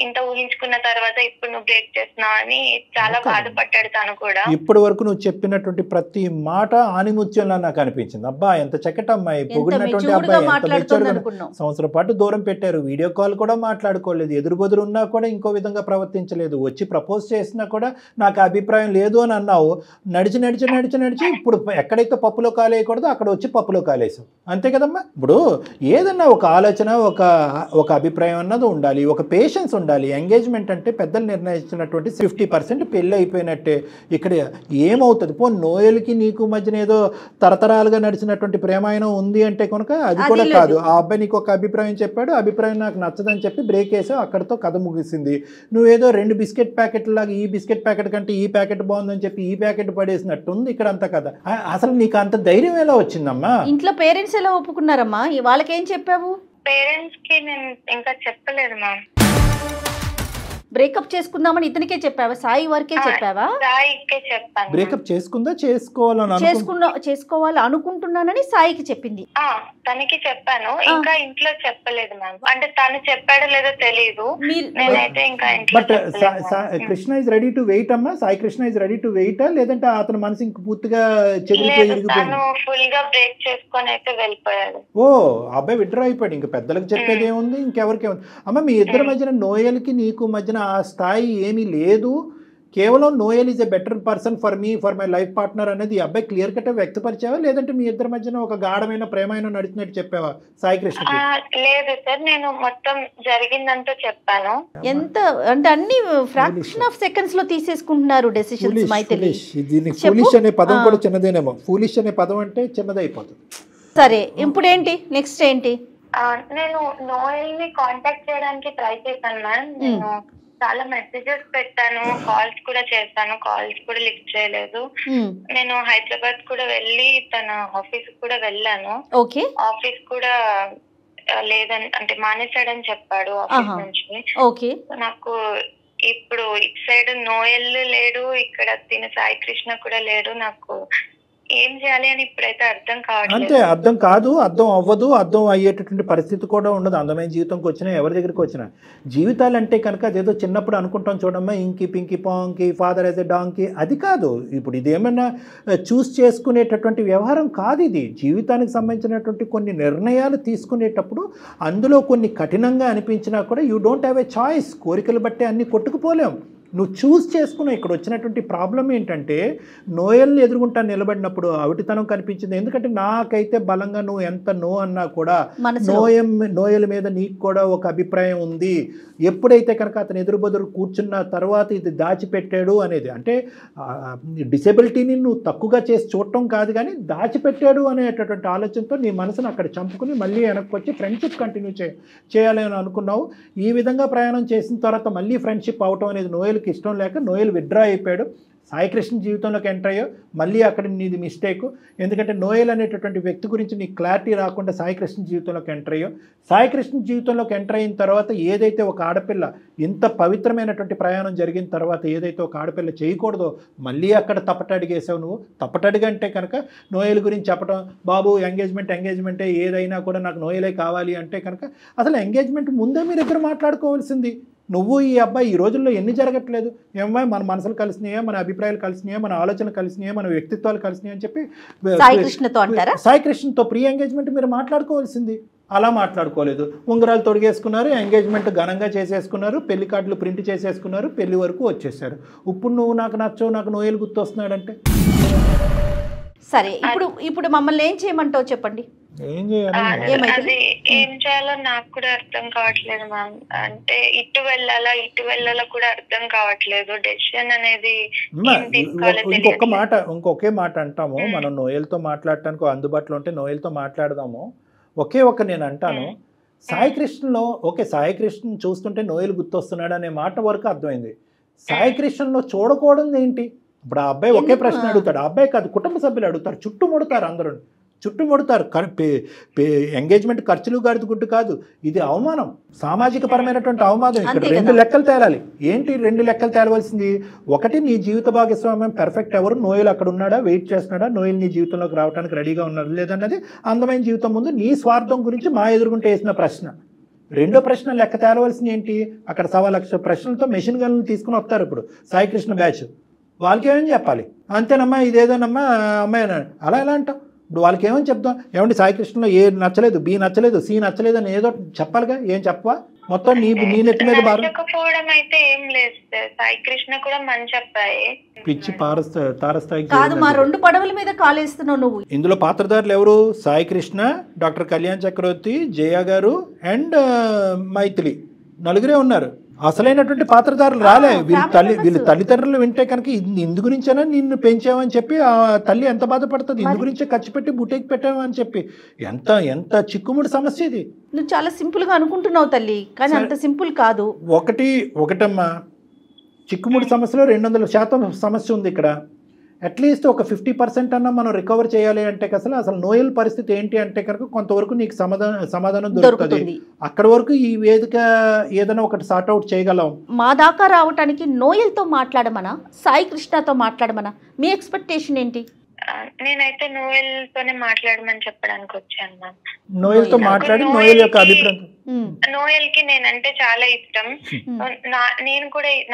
ఇంత ఊహించుకున్న తర్వాత ఇప్పుడు నువ్వు బ్రేక్ చేస్తున్నావు అని చాలా బాధపడ్డాడు తను కూడా. ఇప్పటి వరకు నువ్వు చెప్పినటువంటి ప్రతి మాట ఆనిముత్యంలా నాకు అనిపించింది. అబ్బా ఎంత చక్కటి అమ్మాయి, పొగిడినటువంటి అబ్బాయి, సంవత్సరం పాటు దూరం పెట్టారు, వీడియో కాల్ కూడా మాట్లాడుకోలేదు, ఎదురుబెదురు ఉన్నా కూడా ఇంకో విధంగా ప్రవర్తించలేదు, వచ్చి ప్రపోజ్ చేసినా కూడా నాకు అభిప్రాయం లేదు అని అన్నావు. నడిచి నడిచి నడిచి నడిచి ఇప్పుడు ఎక్కడైతే పప్పులో కాలేయకూడదో అక్కడ వచ్చి పప్పులో కాలేసావు, అంతే కదమ్మా? ఇప్పుడు ఏదన్నా ఒక ఆలోచన, ఒక అభిప్రాయం అన్నది ఉండాలి, ఒక పేషెన్స్ ఉండాలి. ఉండాలి. ఎంగేజ్మెంట్ అంటే పెద్దలు నిర్ణయించినటువంటి 50% పెళ్ళి అయిపోయినట్టే. ఇక్కడ ఏమవుతుంది? నోయల్కి నీకు మధ్యన ఏదో తరతరాలుగా నడిచినటువంటి ప్రేమాయణం ఉంది అంటే కనుక అది కూడా కాదు. ఆ అబ్బాయి నీకు ఒక అభిప్రాయం చెప్పాడు, అభిప్రాయం నాకు నచ్చదని చెప్పి బ్రేక్ వేసావు, అక్కడితో కథ ముగిసింది. నువ్వేదో 2 బిస్కెట్ ప్యాకెట్ లాగా ఈ బిస్కెట్ ప్యాకెట్ కంటే ఈ ప్యాకెట్ బాగుందని చెప్పి ఈ ప్యాకెట్ పడేసినట్టు ఉంది ఇక్కడ అంతా కదా. అసలు నీకు అంత ధైర్యం ఎలా వచ్చిందమ్మా? ఇంట్లో పేరెంట్స్ ఎలా ఒప్పుకున్నారమ్మా? వాళ్ళకేం చెప్పావు? పేరెంట్స్ కి నేను ఇంకా చెప్పలేదు మ్యామ్. బ్రేకప్ చేసుకుందామని ఇతనికే చెప్పావా? సాయి వరకే చెప్పావా? సాయికే చెప్పాను. బ్రేకప్ చేసుకుందా చేసుకోవాలి అనుకుంటున్నానని సాయికి చెప్పింది. తనకి చెప్పాను, ఇంకా ఇంట్లో చెప్పలేదు మ్యామ్. అంటే తను చెప్పాడో లేదో తెలియదు, నేనైతే ఇంకా ఇంట్లో. But Krishna is ready to wait అమ్మా. Sai Krishna is ready to wait లేదంటే అతను మనసు ఇంక పూర్తిగా తను ఫుల్ గా బ్రేక్ చేసుకొని అయితే వెళ్ళిపోయాడు. ఓ అబ్బాయి విడ్రా అయిపోయాడు. ఇంకా పెద్దలకు చెప్పేది ఏముంది, ఇంకెవరికేముంది అమ్మ? మీ ఇద్దరి మధ్యన నోయల్కి నీకు మధ్యన ఆ స్థాయి ఏమీ లేదు. కేవలం Noel is a better person for me, for my life partner అనేది ఈ అబ్బాయి క్లియర్ కట్ వ్యక్తపరిచావా, లేదంటే మీ ఇద్దరి మధ్యన ఒక గాఢమైన ప్రేమైన నడిచినట్టు చెప్పావా సాయి కృష్ణకి? లేదు సార్, నేను మొత్తం జరిగిందంతా చెప్పాను. ఎంత అంటే అన్ని ఫ్రాక్షన్ ఆఫ్ సెకండ్స్ లో తీసేసుకుంటున్నారు డెసిషన్స్. మైథిలి, దీనికి ఫూలిష్ అనే పదం కూడా చిన్నదేనేమో. ఫూలిష్ అనే పదం అంటే చిన్నదైపోతుంది. సరే, ఇప్పుడు ఏంటి నెక్స్ట్ ఏంటి? నేను నోయల్ ని కాంటాక్ట్ చేయడానికి ట్రై చేశాను మ్యామ్. నేను చాలా మెసేజెస్ పెట్టాను, కాల్స్ కూడా చేశాను, కాల్స్ కూడా లిఫ్ట్ చేయలేదు. నేను హైదరాబాద్ కూడా వెళ్ళి తన ఆఫీస్ కూడా వెళ్ళాను. ఆఫీస్ కూడా లేదని అంటే మానేశాడని చెప్పాడు ఆఫీస్ నుంచి. నాకు ఇప్పుడు ఇటు సైడ్ నోయల్ లేడు, ఇక్కడ తిన సాయి కృష్ణ కూడా లేడు. నాకు ఏం చేయాలి అని ఇప్పుడైతే అర్థం కావట్లేదు. అంటే అర్థం కాదు, అర్థం అవ్వదు, అర్థం అయ్యేటటువంటి పరిస్థితి కూడా ఉండదు. అందమైన జీవితంకి వచ్చినా ఎవరి దగ్గరికి వచ్చినా జీవితాలు అంటే కనుక అదేదో చిన్నప్పుడు అనుకుంటాం చూడమ్మా, ఇంకి పింకి పాంకి ఫాదర్ యాజ్ ఎ డాంకి, అది కాదు. ఇప్పుడు ఇదేమన్నా చూస్ చేసుకునేటటువంటి వ్యవహారం కాదు. ఇది జీవితానికి సంబంధించినటువంటి కొన్ని నిర్ణయాలు తీసుకునేటప్పుడు అందులో కొన్ని కఠినంగా అనిపించినా కూడా you don't have a choice. కోరికలు బట్టే అన్ని కొట్టుకుపోలేం. నువ్వు చూస్ చేసుకున్నావు. ఇక్కడ వచ్చినటువంటి ప్రాబ్లం ఏంటంటే నోయల్ని ఎదుర్కొంటా నిలబడినప్పుడు అవిటితనం కనిపించింది. ఎందుకంటే నాకైతే బలంగా నువ్వు ఎంత నో అన్నా కూడా నోయల్ మీద నీకు కూడా ఒక అభిప్రాయం ఉంది. ఎప్పుడైతే కనుక అతను ఎదురుబదురు కూర్చున్న తర్వాత ఇది దాచిపెట్టాడు అనేది, అంటే డిసేబిలిటీని నువ్వు తక్కువగా చేసి చూడటం కాదు, కానీ దాచిపెట్టాడు అనేటటువంటి ఆలోచనతో నీ మనసును అక్కడ చంపుకుని మళ్ళీ వెనక్కి వచ్చి ఫ్రెండ్షిప్ కంటిన్యూ చేయాలి అని అనుకున్నావు. ఈ విధంగా ప్రయాణం చేసిన తర్వాత మళ్ళీ ఫ్రెండ్షిప్ అవటం అనేది నోయల్ ఇష్టం లేక నోయల్ విత్డ్రా అయిపోయాడు. సాయికృష్ణ జీవితంలోకి ఎంటర్ అయ్యో, మళ్ళీ అక్కడ నీది మిస్టేక్. ఎందుకంటే నోయల్ అనేటటువంటి వ్యక్తి గురించి నీకు క్లారిటీ రాకుండా సాయికృష్ణ జీవితంలోకి ఎంటర్ అయ్యో. సాయికృష్ణ జీవితంలోకి ఎంటర్ అయిన తర్వాత ఏదైతే ఒక ఆడపిల్ల ఇంత పవిత్రమైనటువంటి ప్రయాణం జరిగిన తర్వాత ఏదైతే ఒక ఆడపిల్ల చేయకూడదో మళ్ళీ అక్కడ తప్పటడిగేసావు నువ్వు. తప్పటడిగంటే కనుక నోయల్ గురించి చెప్పడం, బాబు ఎంగేజ్మెంటే ఏదైనా కూడా నాకు నోయలే కావాలి అంటే కనుక అసలు ఎంగేజ్మెంట్ ముందే మీరిద్దరు మాట్లాడుకోవాల్సింది. నువ్వు ఈ అబ్బాయి ఈ రోజుల్లో ఎన్ని జరగట్లేదు? ఏమో మన మనసులు కలిసినాయా, మన అభిప్రాయాలు కలిసినాయా, మన ఆలోచనలు కలిసినాయా, మన వ్యక్తిత్వాలు కలిసినాయి అని చెప్పి సాయికృష్ణతో ప్రీ ఎంగేజ్మెంట్ మీరు మాట్లాడుకోవాల్సింది. అలా మాట్లాడుకోలేదు. ఉంగరాలు తొడిగేసుకున్నారు, ఎంగేజ్మెంట్ ఘనంగా చేసేసుకున్నారు, పెళ్లి కార్డులు ప్రింట్ చేసేసుకున్నారు, పెళ్లి వరకు వచ్చేసారు. ఇప్పుడు నువ్వు నాకు నచ్చవు, నాకు నోయలు గుర్తొస్తున్నాడంటే సరే. ఇప్పుడు మమ్మల్ని ఏం చేయమంటావు చెప్పండి? ఏం చేయాలి, ఏం చేయాలో నాకు కూడా అర్థం కావట్లేదు మ్యామ్. అంటే ఇటు వెళ్ళాలా కూడా అర్థం కావట్లేదు. డెసిషన్ అనేది ఇంకొకే మాట అంటాము. మనం నోయల్తో మాట్లాడటానికి అందుబాటులో ఉంటే నోయల్తో మాట్లాడదాము. నేను అంటాను, సాయికృష్ణలో సాయికృష్ణ చూస్తుంటే నోయల్ గుర్తొస్తున్నాడు అనే మాట వరకు అర్థమైంది. సాయికృష్ణలో చూడకూడదు ఏంటి? ఇప్పుడు ఆ అబ్బాయి ఒకే ప్రశ్న అడుగుతాడు. ఆ అబ్బాయి కాదు, కుటుంబ సభ్యులు అడుగుతారు, చుట్టుముడతారు, అందరూ చుట్టుముడతారు. ఎంగేజ్మెంట్ ఖర్చులు గడుతుకుంటూ కాదు, ఇది అవమానం, సామాజిక పరమైనటువంటి అవమానం. ఇక్కడ 2 లెక్కలు తేలాలి. ఏంటి 2 లెక్కలు తేలవలసింది? ఒకటి, నీ జీవిత భాగస్వామ్యం పర్ఫెక్ట్ ఎవరు? నోయల్ అక్కడ ఉన్నాడా, వెయిట్ చేస్తున్నాడా? నోయల్ నీ జీవితంలోకి రావడానికి రెడీగా ఉన్నాడు లేదన్నది అందమైన జీవితం ముందు నీ స్వార్థం గురించి మా ఎదుర్కొంటే వేసిన ప్రశ్న. 2వ ప్రశ్న లెక్క తేలవలసింది ఏంటి? అక్కడ 1.25 లక్షల ప్రశ్నలతో మెషిన్ గన్లు తీసుకుని వస్తారు ఇప్పుడు సాయికృష్ణ బ్యాచ్. వాళ్ళకి ఏమని చెప్పాలి? అంతేనమ్మా, ఇదేదోనమ్మా అమ్మాయి అలా ఎలా అంటాం? ఇప్పుడు వాళ్ళకి ఏమని చెప్తాం? ఏమంటే సాయికృష్ణలో ఏ నచ్చలేదు, బి నచ్చలేదు, సి నచ్చలేదు అని ఏదో చెప్పాలిగా. ఏం చెప్పవా? మొత్తం నీ నెత్తి మీద అయితే ఏం లేదు. సాయికృష్ణ కూడా మంచి అబ్బాయి. పిచ్చి తారస్థాయికి కాదు, మా 2 పడవల మీద కాలేస్తున్నావు నువ్వు. ఇందులో పాత్రధారులు ఎవరు? సాయికృష్ణ, డాక్టర్ కళ్యాణ్ చక్రవర్తి, జయ గారు అండ్ మైథిలి, 4 ఉన్నారు. అసలైనటువంటి పాత్రధారులు రాలే. వీళ్ళు తల్లిదండ్రులు వింటే కనుక ఇందు గురించేనా నిన్ను పెంచామని చెప్పి ఆ తల్లి ఎంత బాధపడుతుంది, ఇందు గురించే ఖర్చు పెట్టి బుటేకి పెట్టామని చెప్పి. ఎంత చిక్కుముడి సమస్య ఇది. నువ్వు చాలా సింపుల్ గా అనుకుంటున్నావు తల్లి, కానీ అంత సింపుల్ కాదు. ఒకటమ్మా, చిక్కుముడి సమస్యలో 200% సమస్య ఉంది ఇక్కడ. అట్లీస్ట్ ఒక 50% అన్నా మనం రికవర్ చేయాలి అంటే అసలు నోయల్ పరిస్థితి ఏంటి అంటే కనుక కొంతవరకు నీకు సమాధానం దొరుకుతుంది. అక్కడ వరకు ఈ వేదిక ఏదైనా ఒకటి సార్ట్అవుట్ చేయగలం. మా దాకా రావటానికి నోయల్తో మాట్లాడమనా, సాయి కృష్ణతో మాట్లాడమనా, మీ ఎక్స్పెక్టేషన్ ఏంటి? నేనైతే నోయల్ తోనే మాట్లాడమని చెప్పడానికి వచ్చాను మ్యామ్. నోయల్ తో మాట్లాడి నోయల్ యొక్క అభిప్రాయం. నోయల్ కి నేనంటే చాలా ఇష్టం.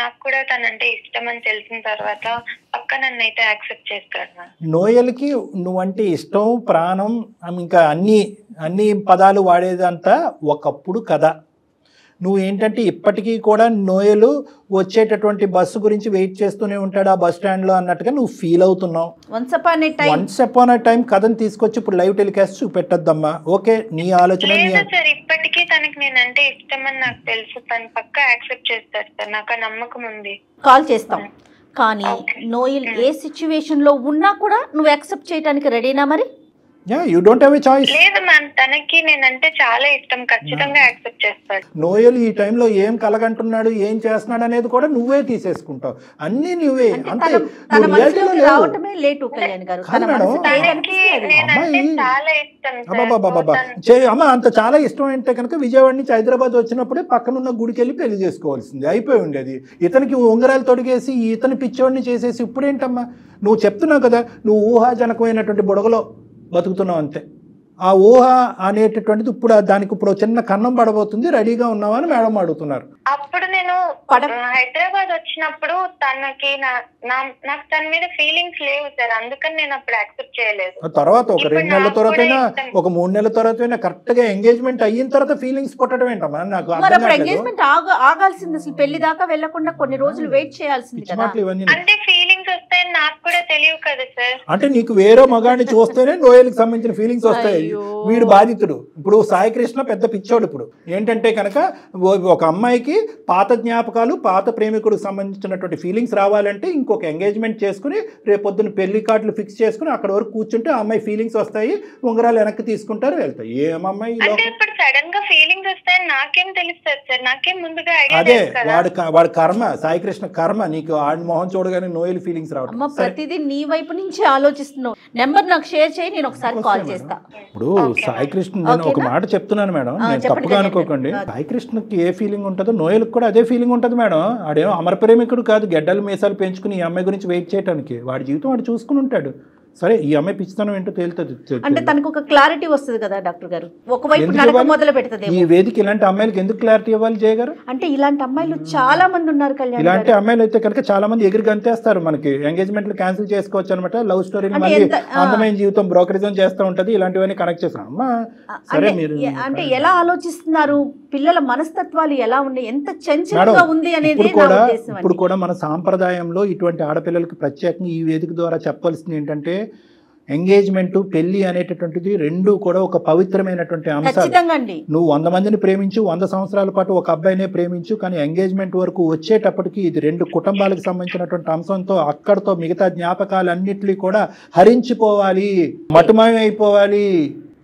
నాకు కూడా తనంటే ఇష్టం అని తెలిసిన తర్వాత పక్క నన్ను అయితే యాక్సెప్ట్ చేస్తాడు మ్యామ్. నోయల్ కి నువ్వంటే ఇష్టం, ప్రాణం, ఇంకా అన్ని పదాలు వాడేదంతా ఒకప్పుడు కథ. నువ్వు ఏంటంటే ఇప్పటికీ కూడా నోయలు వచ్చేటటువంటి బస్సు గురించి వెయిట్ చేస్తూనే ఉంటాడు ఆ బస్ స్టాండ్లో అన్నట్టుగా నువ్వు ఫీల్ అవుతున్నావు. వన్స్ అపాన్ ఏ టైం కథను తీసుకొచ్చి ఇప్పుడు లైవ్ టెలికాస్ట్ చూపెట్టద్దమ్మా. ఓకే, నీ ఆలోచన. సార్ ఇప్పటికీ తనకి నేనంటే ఇష్టం అని నాకు తెలుసు, తను పక్కా యాక్సెప్ట్ చేస్తాడు సార్, నాకు ఆ నమ్మకం ఉంది. కాల్ చేస్తాం, కానీ నోయల్ ఏ సిచ్యువేషన్ లో ఉన్నా కూడా నువ్వు యాక్సెప్ట్ చేయడానికి రెడీనా? మరి you don't have a choice. లేదు మ్యామ్, తనకి నేనంటే చాలా ఇష్టం, ఖచ్చితంగా యాక్సెప్ట్ చేస్తాడు. నోయల్ ఈ టైంలో ఏం కలగంటున్నాడు, ఏం చేస్తున్నాడు అనేది కూడా నువ్వే తీసేసుకుంటావు. అన్ని నువ్వే. అంతే, రావటమే లేటు కళ్యాణ్ గారు. అమ్మ అంత చాలా ఇష్టం అంటే కనుక విజయవాడ నుంచి హైదరాబాద్ వచ్చినప్పుడే పక్కనున్న గుడికి వెళ్ళి పెళ్లి చేసుకోవాల్సింది, అయిపోయి ఉండేది. ఇతనికి ఉంగరాలు తొడిగేసి ఇతని పిచ్చోడిని చేసేసి ఇప్పుడేంటమ్మా నువ్వు చెప్తున్నావు కదా, నువ్వు ఊహాజనకమైనటువంటి బుడగలో బతుకుతున్నావు అంతే. ఆ ఊహ అనేటటువంటిది ఇప్పుడు చిన్న కన్నం పడబోతుంది, రెడీగా ఉన్నావా అని మేడం అడుగుతున్నారు. అప్పుడు నేను హైదరాబాద్ వచ్చినప్పుడు తనకి నాకు తన మీద ఫీలింగ్స్ లేవు సార్, అందుకని నేను అప్పుడు యాక్సెప్ట్ చేయలేదు. తర్వాత ఒక 2 నెలల తర్వాత ఒక 3 నెలల తర్వాత కరెక్ట్ గా ఎంగేజ్మెంట్ అయిన తర్వాత ఫీలింగ్స్ పుట్టడం ఏంటమ్మా? నాకు ఎంగేజ్మెంట్ ఆగాల్సింది, అసలు పెళ్లి దాకా వెళ్లకుండా కొన్ని రోజులు వెయిట్ చేయాల్సింది. అంటే ఫీలింగ్స్ వస్తాయని నాకు కూడా తెలియదు కదా సార్. అంటే నీకు వేరే మగాడిని చూస్తేనే నోయల్కి సంబంధించిన ఫీలింగ్స్ వస్తాయి. వీడు బాధితుడు. ఇప్పుడు సాయి కృష్ణ పెద్ద పిచ్చోడు. ఇప్పుడు ఏంటంటే కనుక ఒక అమ్మాయికి పాత జ్ఞాపకాలు, పాత ప్రేమికుడికి సంబంధించినటువంటి ఫీలింగ్స్ రావాలంటే ఇంకొక ఎంగేజ్మెంట్ చేసుకుని రేపొద్దున పెళ్లి కార్డులు ఫిక్స్ చేసుకుని అక్కడ వరకు కూర్చుంటే ఆ అమ్మాయి ఫీలింగ్స్ వస్తాయి, ఉంగరాలు వెనక్కి తీసుకుంటారు, వెళ్తాయి. ఏమమ్మాయి సడన్ గా ఫీలింగ్స్ వస్తాయని నాకేం తెలుస్తుంది సార్, నాకేం ముందుగా అదే వాడి కర్మ, సాయి కృష్ణ కర్మ. నీకు ఆడి మొహం చూడగానే నోయల్ ఫీలింగ్స్ రావడం. ప్రతిదీ నీ వైపు నుంచి ఆలోచిస్తున్నావు. నెంబర్ నాకు షేర్ చేయి, నేను ఒకసారి కాల్ చేస్తా. ఇప్పుడు సాయి కృష్ణ, నేను ఒక మాట చెప్తున్నాను మేడం, నేను తప్పుగా అనుకోకండి. సాయి కృష్ణకి ఏ ఫీలింగ్ ఉంటుందో నోయల్కి కూడా అదే ఫీలింగ్ ఉంటుంది మేడం. ఆడేమో అమర ప్రేమికుడు కాదు, గెడ్డలు మీసాలు పెంచుకుని ఈ అమ్మాయి గురించి వెయిట్ చేయడానికి. వాడి జీవితం వాడు చూసుకుని ఉంటాడు. సరే, ఈ అమ్మాయి పిచ్చితనం ఏంటో తేలుతుంది. అంటే తనకు ఒక క్లారిటీ వస్తుంది కదా డాక్టర్ గారు, ఒకవైపు నడక మొదలు పెడుతుంది. ఈ వేదిక ఇలాంటి అమ్మాయిలకి ఎందుకు క్లారిటీ ఇవ్వాలి జయ గారు? అంటే ఇలాంటి అమ్మాయిలు చాలా మంది ఉన్నారు కళ్యాణ్. ఇలాంటి అమ్మాయిలు అయితే కనుక చాలా మంది ఎగిరి గంతేస్తారు. మనకి ఎంగేజ్మెంట్లు క్యాన్సిల్ చేసుకోవచ్చు అనమాట. లవ్ స్టోరీ మళ్ళీ అందమైన జీవితం బ్రోకరిజం చేస్తూ ఉంటది. ఇలాంటివన్నీ కనెక్ట్ చేస్తాం. అమ్మా సరే, మీరు అంటే ఎలా ఆలోచిస్తున్నారు, పిల్లల మనస్తత్వాలు ఎలా ఉన్నాయి, ఎంత చంచలంగా ఉంది అనేది. ఇప్పుడు కూడా మన సాంప్రదాయంలో ఇటువంటి ఆడపిల్లలకి ప్రత్యేకంగా ఈ వేదిక ద్వారా చెప్పాల్సింది ఏంటంటే, ఎంగేజ్మెంట్, పెళ్లి అనేటటువంటిది రెండు కూడా ఒక పవిత్రమైనటువంటి అంశాలు. నువ్వు 100 మందిని ప్రేమించు, 100 సంవత్సరాల పాటు ఒక అబ్బాయినే ప్రేమించు, కానీ ఎంగేజ్మెంట్ వరకు వచ్చేటప్పటికి ఇది 2 కుటుంబాలకు సంబంధించినటువంటి అంశంతో అక్కడతో మిగతా జ్ఞాపకాలన్నింటినీ కూడా హరించిపోవాలి, మటుమాయం అయిపోవాలి.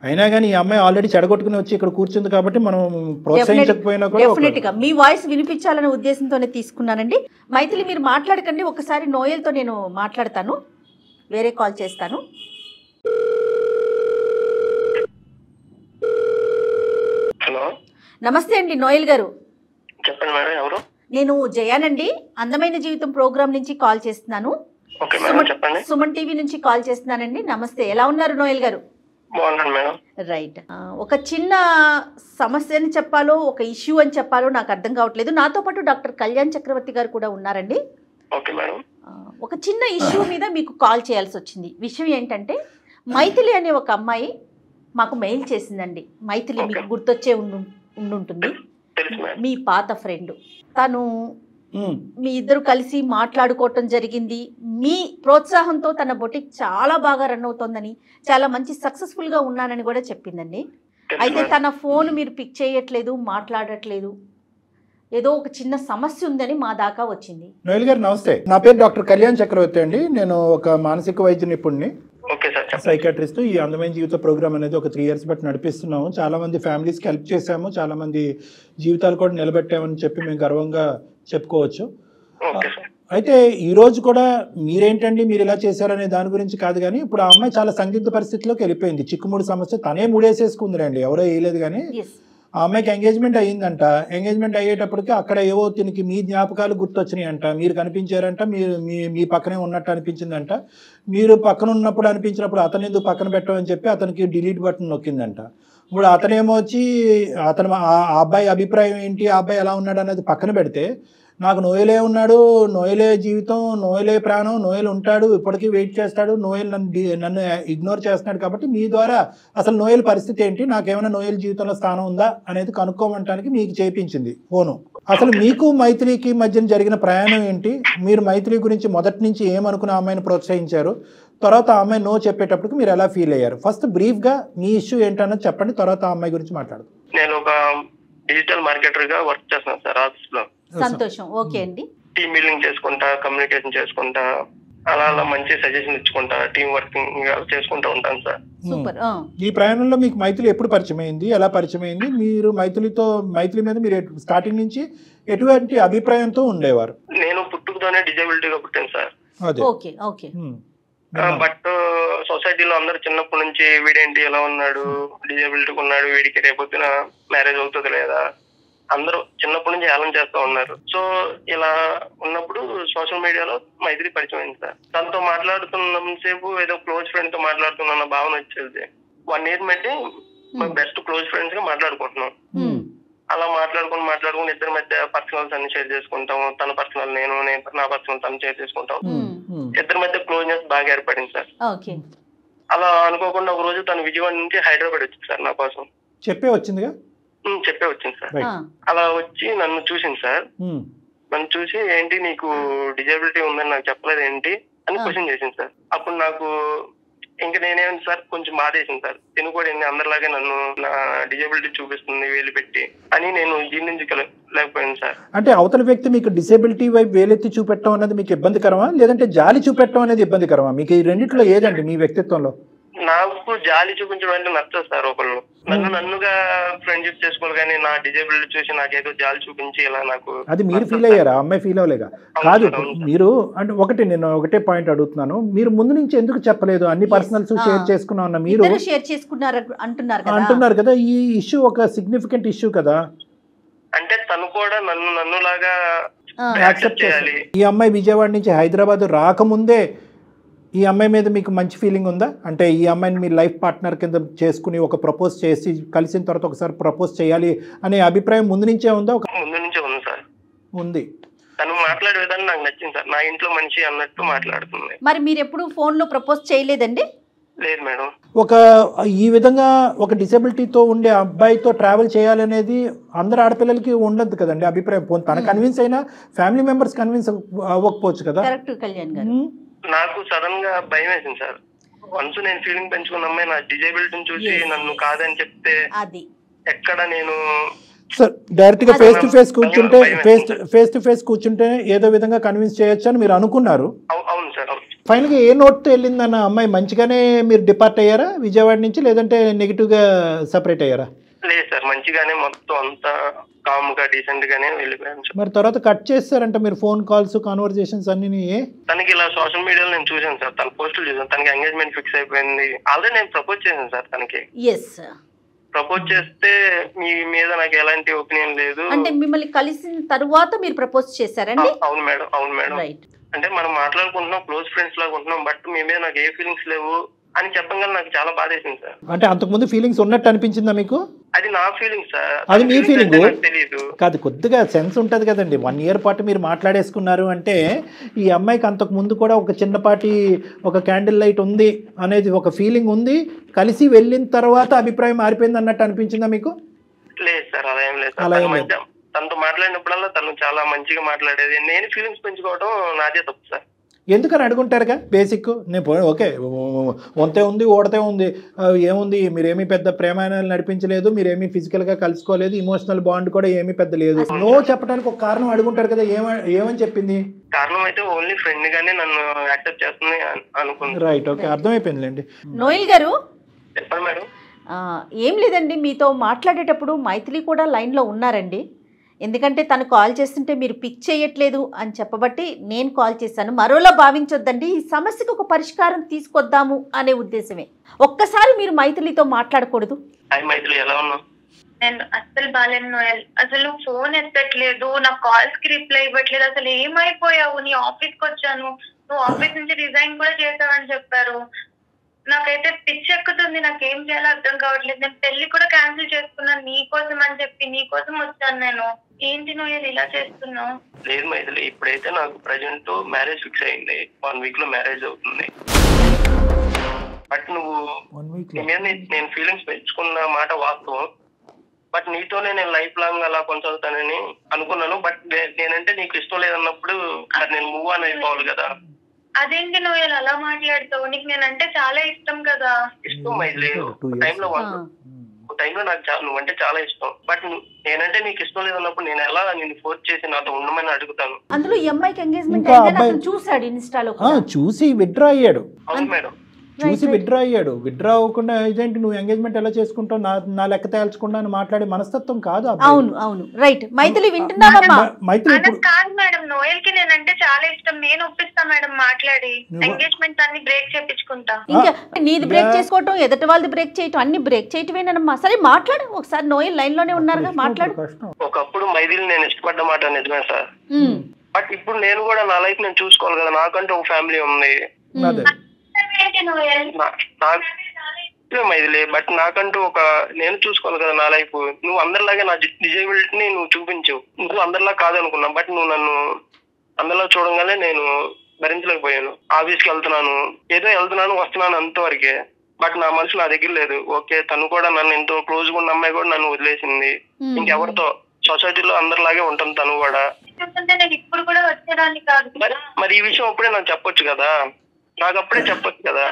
అయినా కానీ ఈ అమ్మాయి ఆల్రెడీ చెడగొట్టుకుని వచ్చి ఇక్కడ కూర్చుంది కాబట్టి మనం ప్రోత్సహించకపోయినా కూడా డెఫినెట్ గా మీ వాయిస్ వినిపించాలనే ఉద్దేశంతోనే తీసుకున్నానండి. మైథిలి, మీరు మాట్లాడకండి, ఒకసారి నోయల్తో నేను మాట్లాడతాను, వేరే కాల్ చేస్తాను. హలో, నమస్తే అండి నోయల్ గారు. చెప్పండి మేడం, ఎవరు? నేను జయానండి, అందమైన జీవితం ప్రోగ్రామ్ నుంచి కాల్ చేస్తున్నాను. సుమన్ టీవీ నుంచి కాల్ చేస్తున్నానండి. నమస్తే, ఎలా ఉన్నారు నోయల్ గారు? రైట్, ఒక చిన్న సమస్యని చెప్పాలో ఒక ఇష్యూ అని చెప్పాలో నాకు అర్థం కావట్లేదు. నాతో పాటు డాక్టర్ కళ్యాణ్ చక్రవర్తి గారు కూడా ఉన్నారండి. ఒక చిన్న ఇష్యూ మీద మీకు కాల్ చేయాల్సి వచ్చింది. విషయం ఏంటంటే, మైథిలి అనే ఒక అమ్మాయి మాకు మెయిల్ చేసిందండి. మైథిలి మీకు గుర్తొచ్చే ఉండుంటుంది, మీ పాత ఫ్రెండ్. తను మీ ఇద్దరు కలిసి మాట్లాడుకోవటం జరిగింది. మీ ప్రోత్సాహంతో తన బొటిక్ చాలా బాగా రన్ అవుతోందని, చాలా మంచి సక్సెస్ఫుల్గా ఉన్నానని కూడా చెప్పిందండి. అయితే తన ఫోన్ మీరు పిక్ చేయట్లేదు, మాట్లాడట్లేదు. ఏదో ఒక చిన్న సమస్య ఉందని మా దాకా వచ్చింది. నోయల్ గారు నమస్తే, నా పేరు డాక్టర్ కళ్యాణ్ చక్రవర్తి అండి. నేను ఒక మానసిక వైద్య నిపుణుడిని, సైకాట్రిస్ట్. ఈ అందమైన జీవిత ప్రోగ్రామ్ అనేది ఒక 3 years బట్టి నడిపిస్తున్నాము. చాలా మంది ఫ్యామిలీస్కి హెల్ప్ చేసాము, చాలా మంది జీవితాలు కూడా నిలబెట్టామని చెప్పి మేము గర్వంగా చెప్పుకోవచ్చు. అయితే ఈ రోజు కూడా మీరేంటండి మీరు ఇలా చేశారనే దాని గురించి కాదు, కానీ ఇప్పుడు ఆ అమ్మాయి చాలా సందిగ్ధ పరిస్థితిలోకి వెళ్ళిపోయింది. చిక్కుముడి సమస్య తనే ముడేసేసుకుందిరండి, ఎవరో వేయలేదు. కానీ ఆ అమ్మాయికి ఎంగేజ్మెంట్ అయ్యిందంట. ఎంగేజ్మెంట్ అయ్యేటప్పటికి అక్కడ ఏవో తినికి మీ జ్ఞాపకాలు గుర్తొచ్చినాయి అంట, మీరు కనిపించారంట, మీరు మీ పక్కనే ఉన్నట్టు అనిపించిందంట. మీరు పక్కన ఉన్నప్పుడు అనిపించినప్పుడు అతను ఎందుకు పక్కన పెట్టమని చెప్పి అతనికి డిలీట్ బటన్ నొక్కిందంట. ఇప్పుడు అతనేమో వచ్చి ఆ అబ్బాయి అభిప్రాయం ఏంటి, ఆ అబ్బాయి ఎలా ఉన్నాడు అనేది పక్కన పెడితే, నాకు నోయలే ఉన్నాడు, నోయలే జీవితం, నోయలే ప్రాణం, నోయలు ఉంటాడు, ఇప్పటికీ వెయిట్ చేస్తాడు, నోయల్ నన్ను ఇగ్నోర్ చేస్తున్నాడు. కాబట్టి మీ ద్వారా అసలు నోయల్ పరిస్థితి ఏంటి, నాకేమైనా నోయల్ జీవితంలో స్థానం ఉందా అనేది కనుక్కోమంటానికి మీకు చేయించింది ఫోను. అసలు మీకు మైత్రికి మధ్యన జరిగిన ప్రయాణం ఏంటి, మీరు మైత్రి గురించి మొదటి నుంచి ఏమనుకుని ఆ అమ్మాయిని ప్రోత్సహించారు, తర్వాత ఆ అమ్మాయి నో చెప్పేటప్పటికి మీరు ఎలా ఫీల్ అయ్యారు? ఫస్ట్ బ్రీఫ్గా మీ ఇష్యూ ఏంటన్నది చెప్పండి, తర్వాత ఆ అమ్మాయి గురించి మాట్లాడు. నేను ఒక డిజిటల్ మార్కెటర్ గా వర్క్ చేస్తున్నాను సార్ ఆఫీస్ లో. సంతోషం. ఓకే అండి. టీమ్ బిల్డింగ్ చేసుకుంటా, కమ్యూనికేషన్ చేసుకుంటా, అలా అలా మంచి సజెషన్ ఇచ్చుకుంటా, టీమ్ వర్కింగ్ చేసుకుంటా ఉంటాను సార్. సూపర్. ఈ ప్రయాణంలో మీకు మైథిలి ఎప్పుడు పరిచయం అయింది, ఎలా పరిచయం అయింది, మీరు మైథిలి మీద మీరు స్టార్టింగ్ నుంచి ఎటువంటి అభిప్రాయంతో ఉండేవారు? నేను పుట్టుకతోనే డిజబిలిటీగా పుట్టాను సార్. Okay okay. బట్ సొసైటీలో అందరు చిన్నప్పటి నుంచి వీడేంటి ఎలా ఉన్నాడు, డిజబిలిటీ ఉన్నాడు, వీడికి రేపొద్దున మ్యారేజ్ అవుతుంది లేదా, అందరూ చిన్నప్పటి నుంచి హేళన చేస్తూ ఉన్నారు. సో ఇలా ఉన్నప్పుడు సోషల్ మీడియాలో మైత్రి పరిచయం అయింది సార్. తనతో మాట్లాడుతున్నంతసేపు ఏదో క్లోజ్ ఫ్రెండ్ తో మాట్లాడుతున్న భావన వచ్చేది. 1 year మధ్య బెస్ట్ క్లోజ్ ఫ్రెండ్స్ గా మాట్లాడుకుంటున్నాం. అలా మాట్లాడుకుని ఇద్దరి మధ్య పర్సనల్స్ అన్ని షేర్ చేసుకుంటాం. తన పర్సనల్ నేను నా పర్సనల్ తను షేర్ చేసుకుంటాం. ఇద్దరి మధ్య క్లోజ్నెస్ బాగా ఏర్పడింది సార్. అలా అనుకోకుండా ఒక రోజు తను విజయవాడ నుంచి హైదరాబాద్ వచ్చింది సార్ నా కోసం. చెప్పే వచ్చింది సార్. అలా వచ్చి నన్ను చూసింది సార్. నన్ను చూసి ఏంటి నీకు డిజబిలిటీ ఉందని నాకు చెప్పలేదు ఏంటి అని క్వశ్చన్ చేసింది సార్. అప్పుడు నాకు ఇంకా నేనేమి సార్ కొంచెం బాధేసింది సార్. తిను కూడా అందరిలాగే నన్ను నా డిజబిలిటీ చూపిస్తుంది వేలు పెట్టి అని నేను జీర్ణించలేకపోయాను సార్. అంటే అవతల వ్యక్తి మీకు డిసేబిలిటీ వైపు వేలెత్తి చూపెట్టడం అనేది మీకు ఇబ్బందికరమా, లేదంటే జాలి చూపెట్టడం అనేది ఇబ్బందికరమా? మీకు ఈ రెండిట్లో ఏదండి మీ వ్యక్తిత్వంలో? నాకు జాలి చూపించడం అంటే నచ్చదు సార్. ఒకళ్ళు నన్నుగా ఫ్రెండ్షిప్ చేసుకోవాలి, కానీ నా డిజేబిలిటీ చూసి నాకేదో జాలి చూపించి ఇలా నాకు అది మీరు ఫీల్ అయ్యారా? అమ్మాయి ఫీల్ అవ్వలేగా? కాదు, మీరు అంటే నేను ఒకటే పాయింట్ అడుగుతున్నాను, మీరు ముందు నుంచి ఎందుకు చెప్పలేదు? అన్ని పర్సనల్స్ షేర్ చేసుకున్నా ఉన్నా, మీరు షేర్ చేసుకున్నారు అంటున్నారు కదా, ఈ ఇష్యూ ఒక సిగ్నిఫికెంట్ ఇష్యూ కదా. అంటే తను కూడా నన్నులాగా యాక్సెప్ట్ చేయాలి. ఈ అమ్మాయి విజయవాడ నుంచి హైదరాబాద్ రాకముందే ఈ అమ్మాయి మీద మీకు మంచి ఫీలింగ్ ఉందా? అంటే ఈ అమ్మాయిని మీ లైఫ్ పార్ట్నర్ కింద చేసుకుని ఒక ప్రపోజ్ చేసి కలిసిన తర్వాత ఒకసారి ప్రపోజ్ చేయాలి అనే అభిప్రాయం ముందు నుంచే ఉందా? ముందు నుంచే ఉంది సార్. ఉంది. తను మాట్లాడే విధానం నాకు నచ్చింది సార్. నా ఇంట్లో మనిషి అన్నట్టు మాట్లాడుతుంది. మరి మీరు ఎప్పుడు ఫోన్ లో ప్రపోజ్ చేయలేదండి? లేదు మేడం. ఈ విధంగా ఒక డిసేబిలిటీతో ఉండే అబ్బాయితో ట్రావెల్ చేయాలనేది అందరు ఆడపిల్లలకి ఉండదు కదండి అభిప్రాయం. తన కన్విన్స్ అయినా ఫ్యామిలీ మెంబర్స్ కన్విన్స్ అవ్వకపోవచ్చు కదా. కరెక్ట్ కళ్యాణ్ గారు. నాకు సడన్ గా భయం వేసింది సార్. వన్స్ నేను ఫీలింగ్ పెంచుకున్న అమ్మాయి నా డిజేబిలిటీని చూసి నన్ను కాదని చెప్తే ఎక్కడ నేను డైరెక్ట్ గా ఫేస్ టు ఫేస్ కూర్చుంటే ఏదో విధంగా కన్విన్స్ చేయొచ్చు అని మీరు అనుకున్నారు. అవును సార్. ఫైనల్ గా ఏ నోట్ తో వెళ్ళిందన్న అమ్మాయి మంచిగానే మీరు డిపార్ట్ అయ్యారా విజయవాడ నుంచి, లేదంటే నెగిటివ్ గా సెపరేట్ అయ్యారా? లేదు సార్, మంచిగానే మొత్తం అంతా కామ్ గా డీసెంట్ గానే వెళ్ళిపోయాను. మరి తర్వాత కట్ చేస్తారంట మీరు ఫోన్ కాల్స్ కాన్వర్సేషన్స్ అన్ని? తనకి ఇలా సోషల్ మీడియాలో నేను చూసాను సార్, తన పోస్టులు చూసాను. తనకి ఎంగేజ్మెంట్ ఫిక్స్ అయిపోయింది. ఆల్రెడీ నేను ప్రపోజ్ చేశాను సార్ తనకి. ప్రపోజ్ చేస్తే మీ మీద నాకు ఎలాంటి ఒపీనియన్ లేదు. అంటే మిమ్మల్ని కలిసిన తరువాత మీరు ప్రపోజ్ చేశారండి? అవును మేడం. అంటే మనం మాట్లాడుకుంటున్నాం, క్లోజ్ ఫ్రెండ్స్ లాగా ఉంటున్నాం, బట్ మీ మీద నాకు ఏ ఫీలింగ్స్ లేవు అని చెప్పగానే నాకు చాలా బాధేసింది సార్. అంటే అంతకుముందు ఫీలింగ్స్ ఉన్నట్టు అనిపించిందా మీకు? అది నా ఫీలింగ్ సార్. అది మీ ఫీలింగ్ తెలియదు కాదు, కొద్దిగా సెన్స్ ఉంటది కదండి. 1 year పాటు మీరు మాట్లాడేసుకున్నారు అంటే ఈ అమ్మాయికి అంతకు ముందు కూడా ఒక చిన్నపాటి ఒక క్యాండిల్ లైట్ ఉంది అనేది ఒక ఫీలింగ్ ఉంది. కలిసి వెళ్ళిన తర్వాత అభిప్రాయం మారిపోయింది అన్నట్టు అనిపించిందా మీకు? లేదు సార్, అలా ఏం లేదు. తనతో మాట్లాడినప్పుడల్లా తను చాలా మంచిగా మాట్లాడేది. నేను ఫీలింగ్స్ పెంచుకోవడం నాదే తప్పు సార్. ఎందుకని అడుగుంటారుగా బేసిక్. నేను ఓకే వంతే ఉంది ఓడతే ఉంది ఏముంది, మీరేమీ పెద్ద ప్రేమాయణాలు నడిపించలేదు, మీరేమీ ఫిజికల్గా కలుసుకోలేదు, ఇమోషనల్ బాండ్ కూడా ఏమీ పెద్ద లేదు, నో చెప్పడానికి ఒక కారణం అడుగుంటారు కదా. ఏమని చెప్పింది? కారణం అయితే ఓన్లీ ఫ్రెండ్ గానే నన్ను యాక్సెప్ట్ చేస్తుంది అనుకుంది. Right, okay, అర్థమైపోయిందిలేండి. నోయల్ గారు చెప్పండి మేడం. ఏం లేదండి, మీతో మాట్లాడేటప్పుడు మైథిలి కూడా లైన్లో ఉన్నారండి. ఎందుకంటే తను కాల్ చేస్తుంటే మీరు పిక్ చేయట్లేదు అని చెప్పబట్టి నేను కాల్ చేశాను. మరోలా భావించొద్దండి, ఈ సమస్యకు ఒక పరిష్కారం తీసుకొద్దాము అనే ఉద్దేశమే. ఒక్కసారి మీరు మైథిలితో మాట్లాడకూడదు? మైథిలి ఎలా ఉన్నావు? నేను అస్సలు బాలేను నోయల్. అసలు ఫోన్ ఎత్తట్లేదు, నా కాల్స్ కి రిప్లై ఇవ్వట్లేదు. అసలు ఏమైపోయావు? నీ ఆఫీస్ కి వచ్చాను, నువ్వు ఆఫీస్ నుంచి రిజైన్ కూడా చేసావని చెప్పారు. నాకైతే పిచ్చి ఎక్కుతుంది, నాకేం చేయాలో అర్థం కావట్లేదు. నేను పెళ్లి కూడా క్యాన్సిల్ చేసుకున్నాను నీకోసం అని చెప్పి, నీకోసం వచ్చాను నేను. ఏంటి నువ్వు ఇలా చేస్తున్నావు? లేదు మైథిలి, ఇప్పుడైతే నాకు ప్రజెంట్ మ్యారేజ్ ఫిక్స్ అయింది. 1 week లో మ్యారేజ్ అవుతుంది. బట్ నువ్వు నేను ఫీలింగ్స్ పెంచుకున్న మాట వాస్తవం. బట్ నీతోనే నేను లైఫ్ లాంగ్ అలా కొనసాగుతానని అనుకున్నాను. బట్ నేనంటే నీకు ఇష్టం లేదన్నప్పుడు నేను మూవ్ ఆన్ అయిపోవాలి కదా. అదేంటి నువ్వు అలా మాట్లాడతావు? నీకు నేనంటే చాలా ఇష్టం కదా. ఇష్టం మైథిలి, టైంలో నాకు నువ్వంటే చాలా ఇష్టం. బట్ నేనంటే నీకు ఇష్టం లేదన్నప్పుడు నేను ఎలా నిన్ను ఫోర్స్ చేసి నాతో ఉండమని అడుగుతాను. అందులో ఎంఐకి ఎంగేజ్మెంట్ చూసాడు ఇన్స్టాలో, చూసి విత్డ్రా అయ్యాడు. అవును మేడం, చూసి విత్డ్రా అయ్యాడు. విత్డ్రా అవ్వకుండా ఇదేంటి నువ్వు ఎంగేజ్మెంట్ ఎలా చేసుకుంటావు, నా లెక్క తేల్చకుండా అని మాట్లాడే మనస్తత్వం కాదు. అవును అవును, రైట్. మైథిలి వింటున్నావమ్మా? మైథిలి కాదు మేడం, నోయల్ కి నేనంటే చాలా ఇష్టం. నేను ఒప్పిస్తా మేడం మాట్లాడి, ఎంగేజ్మెంట్ అన్ని బ్రేక్ చేపించుకుంటా. ఇంకా నీది బ్రేక్ చేసుకోవటం, ఎదుటి వాళ్ళది బ్రేక్ చేయటం, అన్ని బ్రేక్ చేయటమేనమ్మా. సరే మాట్లాడు ఒకసారి. నోయల్ లైన్ లోనే ఉన్నారుగా, మాట్లాడు. ఒకప్పుడు మైథిలి నేను ఇష్టపడ్డ మాట నిజమే సార్. బట్ ఇప్పుడు నేను కూడా నా లైఫ్ నేను చూసుకోవాలి కదా. నాకంటూ ఒక ఫ్యామిలీ ఉంది మైథిలి. బట్ నాకంటూ నేను చూసుకోవాలి కదా నా లైఫ్. నువ్వు అందరిలాగే నా డిజేబిలిటీని నువ్వు చూపించు. నువ్వు అందరిలా కాదనుకున్నా, బట్ నువ్వు నన్ను అందరిలా చూడంగానే నేను భరించలేకపోయాను. ఆఫీస్కి వెళ్తున్నాను, ఏదో వెళ్తున్నాను వస్తున్నాను అంతవరకే. బట్ నా మనసు నా దగ్గర లేదు. ఓకే, తను కూడా నన్ను ఎంతో క్లోజ్ గా ఉన్న అమ్మాయి కూడా నన్ను వదిలేసింది. ఇంకెవరితో సొసైటీలో అందరిలాగే ఉంటుంది తను కూడా. ఇప్పుడు కూడా వచ్చేదాన్ని కాదు. మరి ఈ విషయం అప్పుడే నాకు చెప్పొచ్చు కదా, నాకు అప్పుడే చెప్పొచ్చు కదా.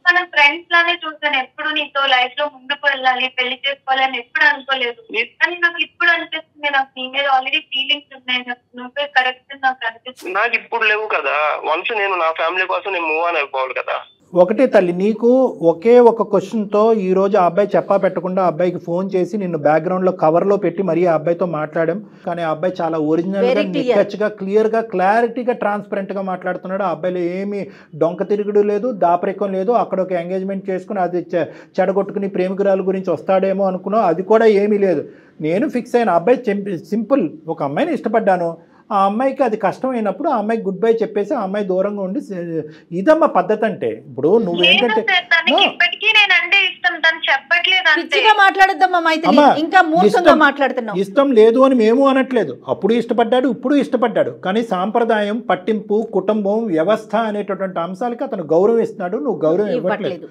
మనం ఫ్రెండ్స్ లానే చూసాను. ఎప్పుడు నీతో లైఫ్ లో ముందుకు వెళ్ళాలి, పెళ్లి చేసుకోవాలని ఎప్పుడు అనుకోలేదు. కానీ నాకు ఇప్పుడు అనిపిస్తుంది, నాకు నీ మీద ఆల్రెడీ ఫీలింగ్స్ ఉన్నాయి. నువ్వే కరెక్ట్ నాకు అనిపిస్తుంది. నాకు ఇప్పుడు లేవు కదా. వన్స్ నేను నా ఫ్యామిలీ కోసం నేను మూవ్ ఆన్ అయిపోవాలి కదా. ఒకటే తల్లి, నీకు ఒకే ఒక క్వశ్చన్తో ఈరోజు ఆ అబ్బాయి చెప్పా పెట్టకుండా ఆ అబ్బాయికి ఫోన్ చేసి నిన్ను బ్యాక్గ్రౌండ్లో కవర్లో పెట్టి మరీ ఆ అబ్బాయితో మాట్లాడాం. కానీ ఆ అబ్బాయి చాలా ఒరిజినల్గా, నిక్కచ్చిగా, క్లియర్గా, క్లారిటీగా, ట్రాన్స్పరెంట్గా మాట్లాడుతున్నాడు. ఆ అబ్బాయిలో ఏమీ డొంక తిరుగుడు లేదు, దాపరికం లేదు. అక్కడ ఒక ఎంగేజ్మెంట్ చేసుకుని అది చెడగొట్టుకుని ప్రేమికురాల గురించి వస్తాడేమో అనుకున్నావు, అది కూడా ఏమీ లేదు. నేను ఫిక్స్ అయిన అబ్బాయి సింపుల్. ఒక అమ్మాయిని ఇష్టపడ్డాను, ఆ అమ్మాయికి అది కష్టమైనప్పుడు ఆ అమ్మాయికి గుడ్ బై చెప్పేసి ఆ అమ్మాయి దూరంగా ఉండి, ఇదమ్మా పద్ధతి అంటే. ఇప్పుడు నువ్వేంటంటే ఇష్టం లేదు అని మేము అనట్లేదు. అప్పుడు ఇష్టపడ్డాడు, ఇప్పుడు ఇష్టపడ్డాడు. కానీ సాంప్రదాయం, పట్టింపు, కుటుంబం, వ్యవస్థ అనేటటువంటి అంశాలకి అతను గౌరవం ఇస్తున్నాడు, నువ్వు గౌరవం ఇవ్వట్లేదు.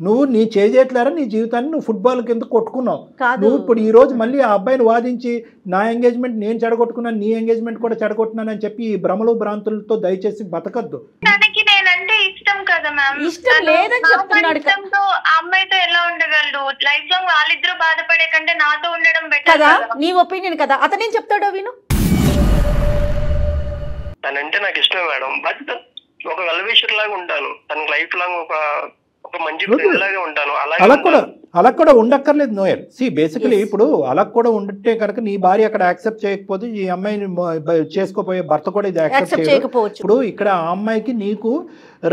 నువ్వు నీ చేయట్లేరా నీ జీవితాన్ని నువ్వు ఫుట్బాల్ కింద కొట్టుకున్నావు. నువ్వు ఇప్పుడు ఈ రోజు మళ్ళీ ఆ అబ్బాయిని వాదించి నా ఎంగేజ్మెంట్ నేను చెడగొట్టుకున్నాను, నీ ఎంగేజ్మెంట్ కూడా చెడగొట్టున్నాను అని చెప్పి ఈ భ్రమలు భ్రాంతులతో దయచేసి బతకద్దు. ఇష్టం కదా మ్యామ్, ఇష్టం లేదని చెప్తున్నాడు. అమ్మాయితో ఎలా ఉండగలడు? లైఫ్ లాంగ్ వాళ్ళిద్దరూ బాధపడే కంటే నాతో ఉండడం బెటర్ కదా. నీ ఒపీనియన్ కదా. అతనేం చెప్తాడో విను. తనంటే నాకు ఇష్టమే మేడం, బట్ ఒక వెల్విషర్ లాగా ఉంటాను. తన లైఫ్ లాంగ్ ఒక మంచి ఫ్రెండ్ లాగా ఉంటాను. అలా కూడా ఉండక్కర్లేదు నోయల్. బేసికలీ ఇప్పుడు అలా కూడా ఉంటే కనుక నీ భార్య అక్కడ యాక్సెప్ట్ చేయకపోతే ఈ అమ్మాయిని చేసుకోపోయే భర్త కూడా ఇది యాక్సెప్ట్ చేయకపోవచ్చు. ఇప్పుడు ఇక్కడ ఆ అమ్మాయికి నీకు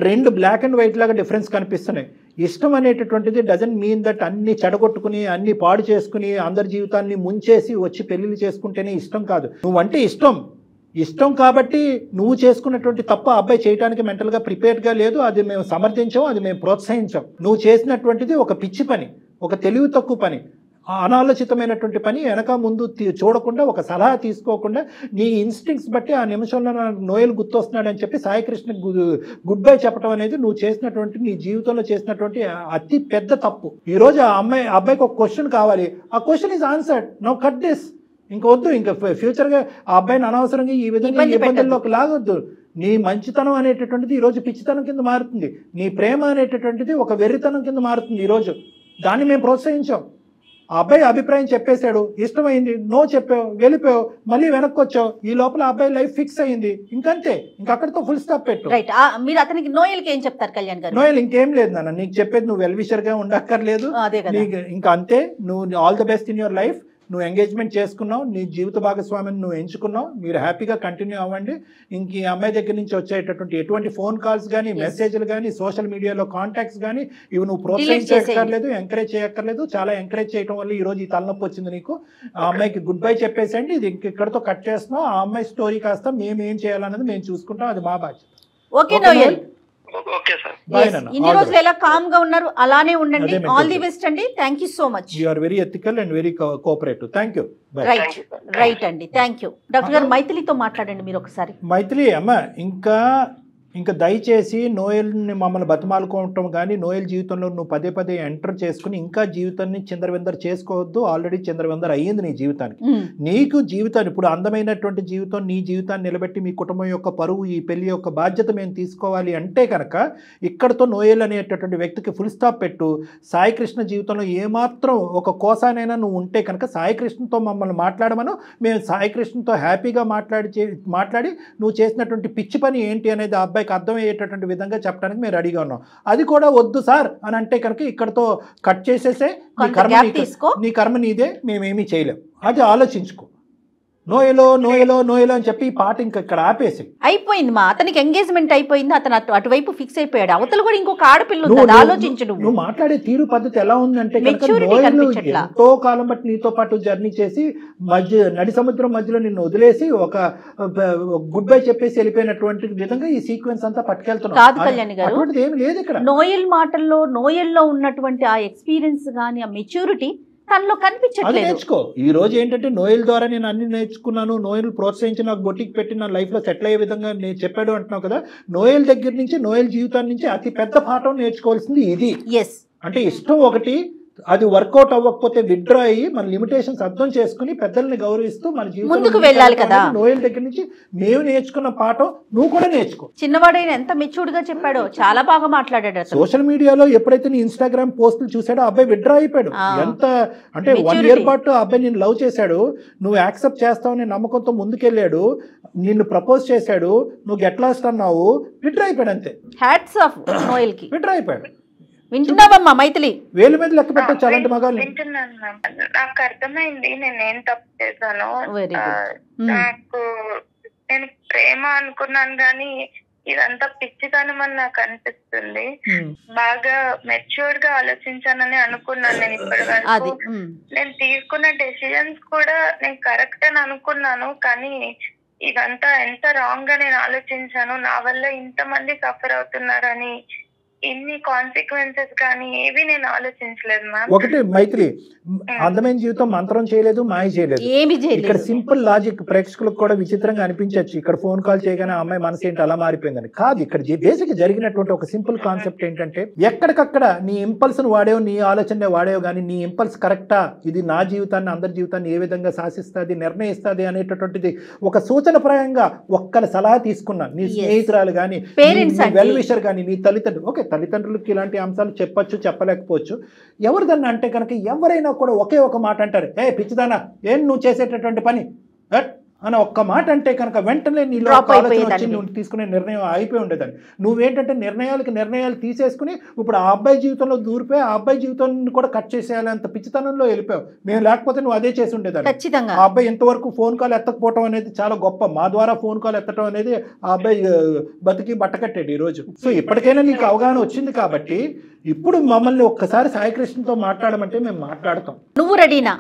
2 బ్లాక్ అండ్ వైట్ లాగా డిఫరెన్స్ కనిపిస్తున్నాయి. ఇష్టం అనేటటువంటిది డజంట్ మీన్ దట్ అన్ని చెడగొట్టుకుని అన్ని పాడు చేసుకుని అందరి జీవితాన్ని ముంచేసి వచ్చి పెళ్లిళ్ళు చేసుకుంటేనే ఇష్టం కాదు. నువ్వంటే ఇష్టం కాబట్టి నువ్వు చేసుకున్నటువంటి తప్ప అబ్బాయి చేయడానికి మెంటల్గా ప్రిపేర్డ్గా లేదు. అది మేము సమర్థించాం, అది మేము ప్రోత్సహించాం. నువ్వు చేసినటువంటిది ఒక పిచ్చి పని, ఒక తెలివి తక్కువ పని, అనాలోచితమైనటువంటి పని. వెనక ముందు చూడకుండా, ఒక సలహా తీసుకోకుండా నీ ఇన్స్టింక్ట్స్ బట్టి ఆ నిమిషంలో నాకు నోయల్ గుర్తొస్తున్నాడని చెప్పి సాయికృష్ణ గుడ్ బై చెప్పడం అనేది నువ్వు చేసినటువంటి, నీ జీవితంలో చేసినటువంటి అతి పెద్ద తప్పు. ఈరోజు ఆ అబ్బాయికి ఒక క్వశ్చన్ కావాలి, ఆ question is answered. Now cut this. ఇంకొద్దు, ఇంకా ఫ్యూచర్గా ఆ అబ్బాయిని అనవసరంగా ఈ విధంగా ఇబ్బందుల్లోకి లాగొద్దు. నీ మంచితనం అనేటటువంటిది ఈరోజు పిచ్చితనం కింద మారుతుంది, నీ ప్రేమ అనేటటువంటిది ఒక వెర్రితనం కింద మారుతుంది ఈరోజు. దాన్ని మేము ప్రోత్సహించాం. ఆ అబ్బాయి అభిప్రాయం చెప్పేశాడు, ఇష్టమైంది, నో చెప్పావు, వెళ్ళిపోయావు, మళ్ళీ వెనక్కి వచ్చావు, ఈ లోపల అబ్బాయి లైఫ్ ఫిక్స్ అయింది, ఇంకంతే, ఇంకక్కడితో ఫుల్ స్టాప్ పెట్టు. రైట్. మీరు అతనికి నోయల్కి ఏం చెప్తారు కళ్యాణ్ గారు? నోయల్ ఇంకేం లేదు నాన్న, నీకు చెప్పేది నువ్వు వెల్ విషర్ గా ఉండక్కర్లేదు, నీకు ఇంకా అంతే, నువ్వు all the best in your life, నువ్వు ఎంగేజ్మెంట్ చేసుకున్నావు, నీ జీవిత భాగస్వామిని నువ్వు ఎంచుకున్నావు, మీరు హ్యాపీగా కంటిన్యూ అవ్వండి. ఇంక ఈ అమ్మాయి దగ్గర నుంచి వచ్చేటటువంటి ఎటువంటి ఫోన్ కాల్స్ కానీ, మెసేజ్లు కానీ, సోషల్ మీడియాలో కాంటాక్ట్స్ కానీ ఇవి నువ్వు ప్రోత్సహించక్కర్లేదు, ఎంకరేజ్ చేయక్కర్లేదు. చాలా ఎంకరేజ్ చేయడం వల్ల ఈ రోజు ఈ తలనొప్పి వచ్చింది నీకు. ఆ అమ్మాయికి గుడ్ బై చెప్పేసండి, ఇది ఇక్కడితో కట్ చేస్తున్నాం. ఆ అమ్మాయి స్టోరీ కాస్త మేము ఏం చేయాలన్నది మేము చూసుకుంటాం, అది మా బాధ్యత. Okay Noel, okay sir. ఇన్ని రోజులు ఎలా కామ్ గా ఉన్నారు అలానే ఉండండి. ఆల్ ది బెస్ట్ అండి. Thank you so much. You are very ethical and very cooperative. Thank you. Right అండి, థ్యాంక్ యూ. డాక్టర్ గారు మైథిలితో మాట్లాడండి మీరు ఒకసారి. మైథిలి అమ్మ, ఇంకా దయచేసి నోయల్ని మమ్మల్ని బతిమాలుకోవటం కానీ, నోయల్ జీవితంలో నువ్వు పదే పదే ఎంటర్ చేసుకుని ఇంకా జీవితాన్ని చిందరవిందర చేసుకోవద్దు. ఆల్రెడీ చిందరవిందర అయ్యింది నీ జీవితానికి. నీకు జీవితాన్ని ఇప్పుడు అందమైనటువంటి జీవితం, నీ జీవితాన్ని నిలబెట్టి మీ కుటుంబం యొక్క పరువు, ఈ పెళ్లి యొక్క బాధ్యత మేము తీసుకోవాలి అంటే కనుక ఇక్కడతో నోయల్ అనేటటువంటి వ్యక్తికి ఫుల్ స్టాప్ పెట్టు. సాయికృష్ణ జీవితంలో ఏమాత్రం ఒక కోసానైనా నువ్వు ఉంటే కనుక సాయికృష్ణతో మమ్మల్ని మాట్లాడమను. మేము సాయికృష్ణతో హ్యాపీగా మాట్లాడి నువ్వు చేసినటువంటి పిచ్చి పని ఏంటి అనేది ఆ అబ్బాయి అర్థమయ్యేటటువంటి విధంగా చెప్పడానికి మేము రెడీగా ఉన్నాం. అది కూడా వద్దు సార్ అని అంటే కనుక ఇక్కడతో కట్ చేసేసే, నీ కర్మ నీదే, మేమేమీ చేయలేం. అది ఆలోచించుకో. నోయలో అని చెప్పి ఈ పాట ఇంకా ఇక్కడ ఆపేసి అయిపోయింది. మా అతనికి ఎంగేజ్మెంట్ అయిపోయింది, అతను అటువైపు ఫిక్స్ అయిపోయాడు. అవతల కూడా ఇంకొక ఆడపిల్ల ఆలోచించు. నువ్వు మాట్లాడే తీరు పద్ధతి ఎలా ఉందంటే ఎంతో కాలం బట్టి నీతో పాటు జర్నీ చేసి నడి సముద్రం మధ్యలో నిన్ను వదిలేసి ఒక గుడ్ బై చెప్పేసి వెళ్ళిపోయినటువంటి విధంగా ఈ సీక్వెన్స్ అంతా పట్టుకెళ్తున్నావు. కాదు కళ్యాణ్ గారు, అటువంటిది ఏమి లేదు ఇక్కడ. నోయల్ మాటల్లో, నోయల్లో ఉన్నటువంటి ఆ ఎక్స్పీరియన్స్ గానీ, ఆ మెచ్యూరిటీ తనలో కనిపించట్లేదు. నేర్చుకో. ఈ రోజు ఏంటంటే నోయల్ ద్వారా నేను అన్ని నేర్చుకున్నాను, నోయల్ ప్రోత్సహించి నాకు బొట్టికి పెట్టి నా లైఫ్ లో సెటిల్ అయ్యే విధంగా నేను చెప్పాడు అంటున్నావు కదా. నోయల్ దగ్గర నుంచి, నోయల్ జీవితాన్ని నుంచి అతి పెద్ద పాఠం నేర్చుకోవాల్సింది ఇది. అంటే ఇష్టం ఒకటి, అది వర్కౌట్ అవ్వకపోతే విత్డ్రా అయ్యి మన లిమిటేషన్స్ అర్థం చేసుకుని పెద్దల్ని గౌరవిస్తూ మన ముందుకు వెళ్ళాలి కదా. నోయల్ దగ్గర నుంచి మేము నేర్చుకున్న పాఠం నువ్వు కూడా నేర్చుకో. చిన్నవాడైన ఎంత మెచ్యూర్డ్ గా చెప్పాడో, చాలా బాగా మాట్లాడాడు. సోషల్ మీడియాలో ఎప్పుడైతే నీ ఇన్స్టాగ్రామ్ పోస్టులు చూసాడో అబ్బాయి విత్డ్రా అయిపోయాడు. ఎంత అంటే 1 year పాటు అబ్బాయి నిన్ను లవ్ చేశాడు, నువ్వు యాక్సెప్ట్ చేస్తావని నమ్మకంతో ముందుకెళ్ళాడు, నిన్ను ప్రపోజ్ చేశాడు, నువ్వు గెట్ లాస్ట్ అన్నావు, విత్డ్రా అయిపోయాడు అంతే. హ్యాట్స్ ఆఫ్ నోయల్ కి. విత్డ్రా అయిపోయాడు. వింటున్నావమ్మా మైథిలి? వేలు మీద లెక్క పెట్టచ్చు అలాంటి మగాళ్ళు. వింటున్నాను. నాకు అర్థమైంది నేనేం తప్పు చేశాను. నాకు నేను ప్రేమ అనుకున్నాను కానీ ఇదంతా పిచ్చితనం అని నాకు అనిపిస్తుంది. బాగా మెచ్యూర్డ్ గా ఆలోచించానని అనుకున్నాను నేను ఇప్పటి వరకు. నేను తీసుకున్న డెసిజన్స్ కూడా నేను కరెక్ట్ అని అనుకున్నాను, కానీ ఇదంతా ఎంత రాంగ్ గా నేను ఆలోచించాను. నా వల్ల ఇంతమంది సఫర్ అవుతున్నారని, ఇన్ని కాన్సిక్వెన్సెస్ కానీ ఏవి నేను ఆలోచించలేదు మ్యామ్. ఒకటి మైత్రి, అందమైన జీవితం మంత్రం చేయలేదు, మాయ చేయలేదు. ఇక్కడ సింపుల్ లాజిక్ ప్రేక్షకులకు కూడా విచిత్రంగా అనిపించవచ్చు. ఇక్కడ ఫోన్ కాల్ చేయగానే ఆ అమ్మాయి మనసు ఏంటి అలా మారిపోయిందని కాదు. ఇక్కడ బేసిక్ జరిగినటువంటి ఒక సింపుల్ కాన్సెప్ట్ ఏంటంటే, ఎక్కడికక్కడ నీ ఇంపల్స్ ను వాడేవు, నీ ఆలోచన వాడేవు, కానీ నీ ఇంపల్స్ కరెక్టా, ఇది నా జీవితాన్ని, అందరి జీవితాన్ని ఏ విధంగా శాసిస్తుంది, నిర్ణయిస్తుంది అనేటటువంటిది ఒక సూచనప్రాయంగా ఒక్కరి సలహా తీసుకున్నా. నీ స్నేహితురాలు కానీ, వెల్ విషర్ కానీ, నీ తల్లిదండ్రులు, ఓకే తల్లిదండ్రులకి ఇలాంటి అంశాలు చెప్పచ్చు, చెప్పలేకపోవచ్చు. ఎవరు దాన్ని అంటే కనుక ఎవరైనా కూడా ఒకే ఒక మాట అంటారు, ఏ పిచ్చిదానా ఏం నువ్వు చేసేటటువంటి పని అని ఒక్క మాట అంటే కనుక వెంటనే నీలో ఆలోచన వచ్చి నువ్వు తీసుకునే నిర్ణయం అయిపోయి ఉండేదాన్ని. నువ్వేంటంటే నిర్ణయాలు తీసేసుకుని ఇప్పుడు ఆ అబ్బాయి జీవితంలో దూరిపోయి ఆ అబ్బాయి జీవితాన్ని కూడా కట్ చేసేయాలి అంత పిచ్చితనంలో వెళ్ళిపోయావు. మేము లేకపోతే నువ్వు అదే చేసి ఉండేదాన్ని. ఆ అబ్బాయి ఇంతవరకు ఫోన్ కాల్ ఎత్తకపోవడం అనేది చాలా గొప్ప. మా ద్వారా ఫోన్ కాల్ ఎత్తడం అనేది ఆ అబ్బాయి బతికి బట్టకట్టాడు ఈరోజు. సో ఇప్పటికైనా నీకు అవగాహన వచ్చింది కాబట్టి ఇప్పుడు మమ్మల్ని ఒక్కసారి సాయికృష్ణతో మాట్లాడమంటే మేము మాట్లాడతాం. నువ్వు రెడీనా?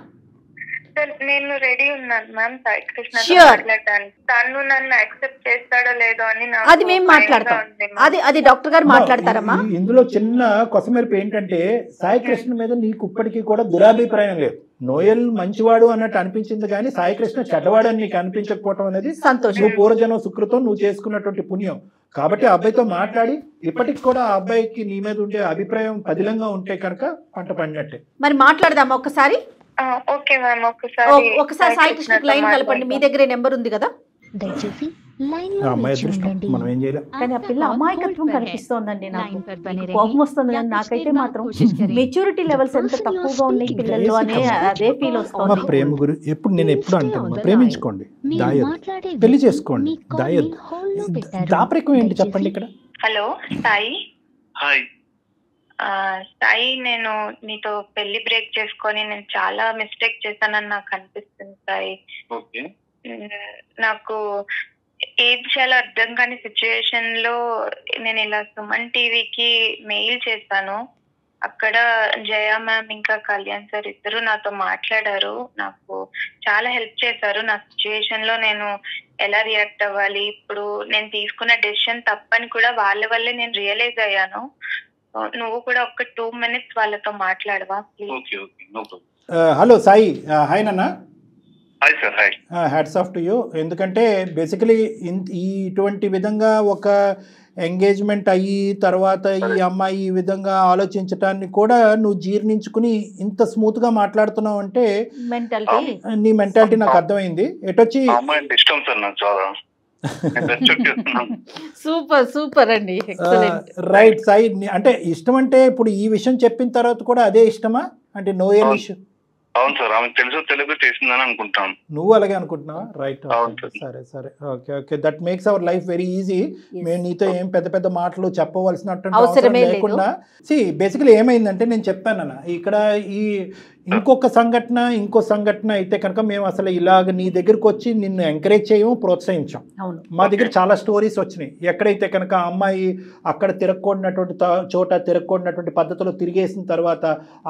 నేను రెడీ ఉన్నాను మ్యామ్ సాయికృష్ణ మాట్లాడడానికి. తను నన్ను యాక్సెప్ట్ చేస్తాడో లేదో అని అది మేము మాట్లాడతాం. అది డాక్టర్ గారు మాట్లాడతారమ్మా. ఇందులో చిన్న కొసమెరుపు ఏంటంటే సాయికృష్ణ మీద నీకు ఇప్పటికీ కూడా దురాభిప్రాయం లేదు. నోయల్ మంచివాడు అన్నట్టు అనిపించింది కానీ సాయికృష్ణ చెడ్డవాడు అని నీకు అనిపించకపోవడం అనేది సంతోషం. నువ్వు పూర్వజన్మ సుకృతం, నువ్వు చేసుకున్నటువంటి పుణ్యం. కాబట్టి ఆ అబ్బాయితో మాట్లాడి ఇప్పటికి కూడా ఆ అబ్బాయికి నీ మీద ఉండే అభిప్రాయం పదిలంగా ఉంటే కనుక పంట పండినట్టే. మరి మాట్లాడదామా ఒకసారి? ఓకే మ్యామ్, ఒకసారి సాయికృష్ణకి లైన్ కలపండి. మీ దగ్గర నెంబర్ ఉంది కదా? దయచేసి ఆ అమ్మాయి అదృష్టం, మనం ఏం చేయలేం. కానీ ఆ పిల్ల అమాయకత్వం కనిపిస్తోందండి నాకు. కోపం వస్తుంది కానీ నాకైతే మాత్రం మెచ్యూరిటీ లెవెల్స్ ఎంత తక్కువగా ఉన్నాయి పిల్లల్లో అనే అదే ఫీల్ మా వస్తుంది. ప్రేమ గురించి నేను ఎప్పుడు అంటాను, ప్రేమించుకోండి, దాయద్దు, పెళ్లి చేసుకోండి, దాయద్దు. దాపరికం ఏంటి చెప్పండి ఇక్కడ. హలో సాయి. హాయ్. సాయి, నేను నీతో పెళ్లి బ్రేక్ చేసుకొని నేను చాలా మిస్టేక్ చేశానని నాకు అనిపిస్తుంది సాయి. ఓకే. నాకు ఏం చేయాలో అర్థం కాని సిచ్యుయేషన్ లో నేను ఇలా సుమన్ టీవీకి మెయిల్ చేశాను. అక్కడ జయ మ్యామ్ ఇంకా కళ్యాణ్ సార్ ఇద్దరు నాతో మాట్లాడారు, నాకు చాలా హెల్ప్ చేశారు. నా సిచ్యుయేషన్ లో నేను ఎలా రియాక్ట్ అవ్వాలి, ఇప్పుడు నేను తీసుకున్న డెసిషన్ తప్పని కూడా వాళ్ళ వల్లే నేను రియలైజ్ అయ్యాను. నువ్వు కూడా ఒక 2 minutes వాళ్ళతో మాట్లాడవా ప్లీజ్? హలో సాయి. హాయ్ నాన్న. Hi sir. Hi. Hats off to you. ఎందుకంటే బేసికలీ ఇటువంటి విధంగా ఒక ఎంగేజ్మెంట్ అయ్యి తర్వాత ఈ అమ్మాయి ఈ విధంగా ఆలోచించటాన్ని కూడా నువ్వు జీర్ణించుకుని ఇంత స్మూత్గా మాట్లాడుతున్నావు అంటే నీ మెంటాలిటీ నాకు అర్థమైంది. ఎటొచ్చి ఇష్టం సార్ నాకు చాలా. సూపర్ సూపర్ అండి. రైట్ సాయి. అంటే ఇష్టం అంటే ఇప్పుడు ఈ విషయం చెప్పిన తర్వాత కూడా అదే ఇష్టమా అంటే నోయల్ ఇష్యూ? అవును సార్, ఆమె తెలుగు చేసిందని అనుకుంటాను. నువ్వు అలాగే అనుకుంటున్నావా? రైట్. సరే సరే, okay okay. That makes our life very easy. మేము నీతో ఏం పెద్ద పెద్ద మాటలు చెప్పవలసినట్టు అవసరం లేకుండా బేసికలీ ఏమైందంటే నేను చెప్పానన్న ఇక్కడ ఈ ఇంకో సంఘటన అయితే కనుక మేము అసలు ఇలాగ నీ దగ్గరకు వచ్చి నిన్ను ఎంకరేజ్ చేయము, ప్రోత్సహించాం. మా దగ్గర చాలా స్టోరీస్ వచ్చినాయి. ఎక్కడైతే కనుక అమ్మాయి అక్కడ తిరగకూడనటువంటి చోట తిరగకూడనటువంటి పద్ధతిలో తిరిగేసిన తర్వాత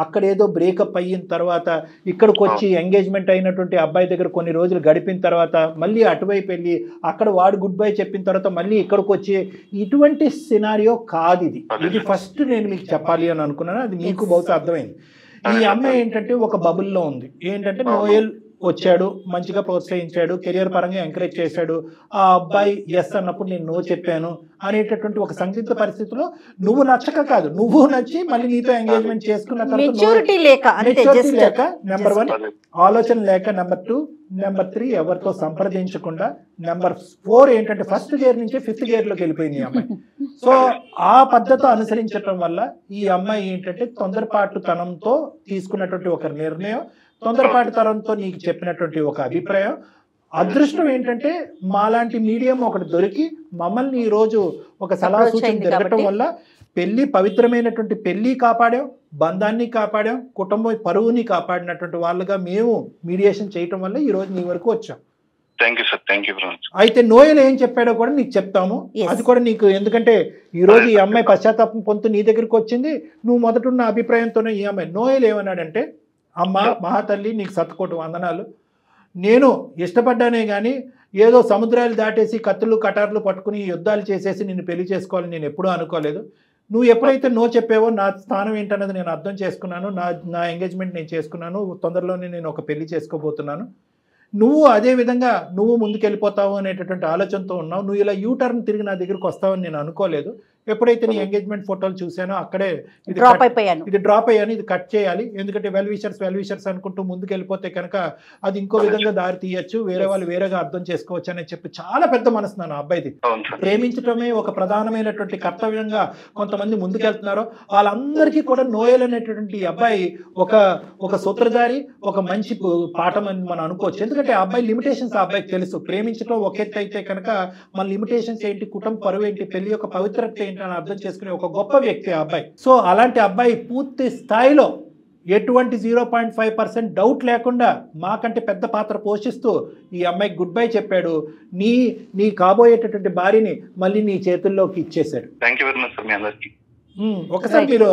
అక్కడ ఏదో బ్రేకప్ అయిన తర్వాత ఇక్కడికి వచ్చి ఎంగేజ్మెంట్ అయినటువంటి అబ్బాయి దగ్గర కొన్ని రోజులు గడిపిన తర్వాత మళ్ళీ అటువైపు వెళ్ళి అక్కడ వాడు గుడ్ బై చెప్పిన తర్వాత మళ్ళీ ఇక్కడికి వచ్చి ఇటువంటి సినారియో కాదు ఇది ఫస్ట్ నేను మీకు చెప్పాలి అని అనుకున్నాను. అది మీకు బహుశా అర్థమైంది. ఈ అమ్మాయి ఏంటంటే ఒక బబుల్లో ఉంది. ఏంటంటే నోయల్ వచ్చాడు, మంచిగా ప్రోత్సహించాడు, కెరియర్ పరంగా ఎంకరేజ్ చేశాడు. ఆ అబ్బాయి ఎస్ అన్నప్పుడు నేను నో చెప్పాను అనేటటువంటి ఒక సందిగ్ధ పరిస్థితిలో నువ్వు నచ్చక కాదు, నువ్వు నచ్చి మళ్ళీ నీతో ఎంగేజ్మెంట్ చేసుకున్న తర్వాత మెచ్యూరిటీ లేక నెంబర్ 1 ఆలోచన లేక, నెంబర్ 2, నెంబర్ 3 ఎవరితో సంప్రదించకుండా, నెంబర్ 4 ఏంటంటే ఫస్ట్ గేర్ నుంచి 5th గేర్లోకి వెళ్ళిపోయింది ఈ అమ్మాయి. సో ఆ పద్ధతి అనుసరించడం వల్ల ఈ అమ్మాయి ఏంటంటే తొందరపాటుతనంతో తీసుకున్నటువంటి ఒక నిర్ణయం, తొందరపాటుతనంతో నీకు చెప్పినటువంటి ఒక అభిప్రాయం. అదృష్టం ఏంటంటే మాలాంటి మీడియం ఒకటి దొరికి మమ్మల్ని ఈరోజు ఒక సలహా సూచన జరగటం వల్ల పెళ్లి పవిత్రమైనటువంటి పెళ్లి కాపాడాం, బంధాన్ని కాపాడాం, కుటుంబ పరువుని కాపాడినటువంటి వాళ్ళుగా మేము మీడియేషన్ చేయటం వల్ల ఈరోజు నీ వరకు వచ్చాం. Thank you sir. Thank you. అయితే నోయల్ ఏం చెప్పాడో కూడా నీకు చెప్తాము. అది కూడా నీకు, ఎందుకంటే ఈ రోజు ఈ అమ్మాయి పశ్చాత్తాపం పొందుతూ నీ దగ్గరికి వచ్చింది. నువ్వు మొదటున్న అభిప్రాయంతోనే ఈ అమ్మాయి నోయల్ ఏమన్నాడంటే, అమ్మ మహాతల్లి నీకు సత్కోటి వందనాలు, నేను ఇష్టపడ్డానే కానీ ఏదో సముద్రాలు దాటేసి కత్తులు కటార్లు పట్టుకుని యుద్ధాలు చేసేసి నిన్ను పెళ్లి చేసుకోవాలని నేను ఎప్పుడూ అనుకోలేదు. నువ్వు ఎప్పుడైతే నో చెప్పావో నా స్థానం ఏంటన్నది నేను అర్థం చేసుకున్నాను. నా ఎంగేజ్మెంట్ నేను చేసుకున్నాను, తొందరలోనే నేను ఒక పెళ్లి చేసుకోబోతున్నాను. నువ్వు అదే విధంగా నువ్వు ముందుకెళ్ళిపోతావు అనేటటువంటి ఆలోచనతో ఉన్నావు. నువ్వు ఇలా యూటర్న్ తిరిగి నా దగ్గరికి వస్తావని నేను అనుకోలేదు. ఎప్పుడైతే నీ ఎంగేజ్మెంట్ ఫోటోలు చూసానో అక్కడే ఇది డ్రాప్ అయ్యాను, ఇది కట్ చేయాలి. ఎందుకంటే వెల్ విషర్స్ అనుకుంటూ ముందుకు వెళ్ళిపోతే కనుక అది ఇంకో విధంగా దారి తీయచ్చు, వేరే వాళ్ళు వేరేగా అర్థం చేసుకోవచ్చు అని చెప్పి చాలా పెద్ద మనసు నా అబ్బాయిది. ప్రేమించడమే ఒక ప్రధానమైనటువంటి కర్తవ్యంగా కొంతమంది ముందుకెళ్తున్నారో వాళ్ళందరికీ కూడా నోయల్ అనేటటువంటి అబ్బాయి ఒక సూత్రధారి, ఒక మంచి పాఠం అని మనం అనుకోవచ్చు. ఎందుకంటే ఆ అబ్బాయి లిమిటేషన్స్ ఆ అబ్బాయికి తెలుసు. ప్రేమించడం ఒక ఎత్తు అయితే కనుక మన లిమిటేషన్స్ ఏంటి, కుటుంబ పరువు ఏంటి, పెళ్లి యొక్క పవిత్రత ఏంటి అని అర్థం చేసుకునే ఒక గొప్ప వ్యక్తి ఆ అబ్బాయి. సో అలాంటి అబ్బాయి పూర్తి స్థాయిలో ఎటువంటి 0.5% డౌట్ లేకుండా మాకంటే పెద్ద పాత్ర పోషిస్తూ ఈ అమ్మాయికి గుడ్ బై చెప్పాడు. నీ కాబోయేటటువంటి భార్యని మళ్ళీ నీ చేతుల్లోకి ఇచ్చేశాడు. Thank you very much sir మీ అందరికీ. ఒకసారి మీరు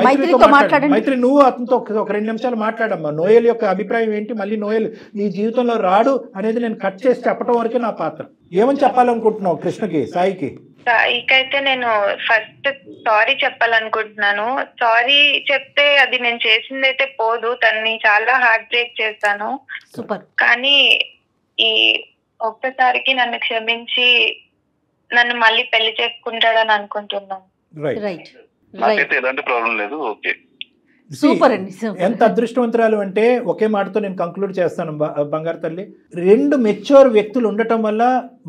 మైత్రితో మాట్లాడండి. మైత్రి నువ్వు అతనితో ఒక 2 నిమిషాలు మాట్లాడమ్మా. నోయల్ యొక్క అభిప్రాయం ఏంటి, మళ్ళీ నోయల్ నీ జీవితంలో రాడు అనేది నేను కట్ చేసి చెప్పడం వరకే నా పాత్ర. ఏమని చెప్పాలనుకుంటున్నావు కృష్ణకి, సాయికి? సాయికైతే నేను ఫస్ట్ సారీ చెప్పాలనుకుంటున్నాను. సారీ చెప్తే అది నేను చేసింది అయితే పోదు, తన్ని చాలా హార్ట్ బ్రేక్ చేశాను. సూపర్. కానీ ఈ ఒక్కసారికి నన్ను క్షమించి నన్ను మళ్ళీ పెళ్లి చేసుకుంటాడని అనుకుంటున్నాను. రైట్. నాకైతే ఎలాంటి ప్రాబ్లం లేదు. ఓకే. సూపర్ అండి, సూపర్. ఎంత అదృష్టవంతురాలు అంటే ఒకే మాటతో నేను కంక్లూడ్ చేస్తాను బంగారు తల్లి. 2 మెచ్యూర్ వ్యక్తులు ఉండటం వల్ల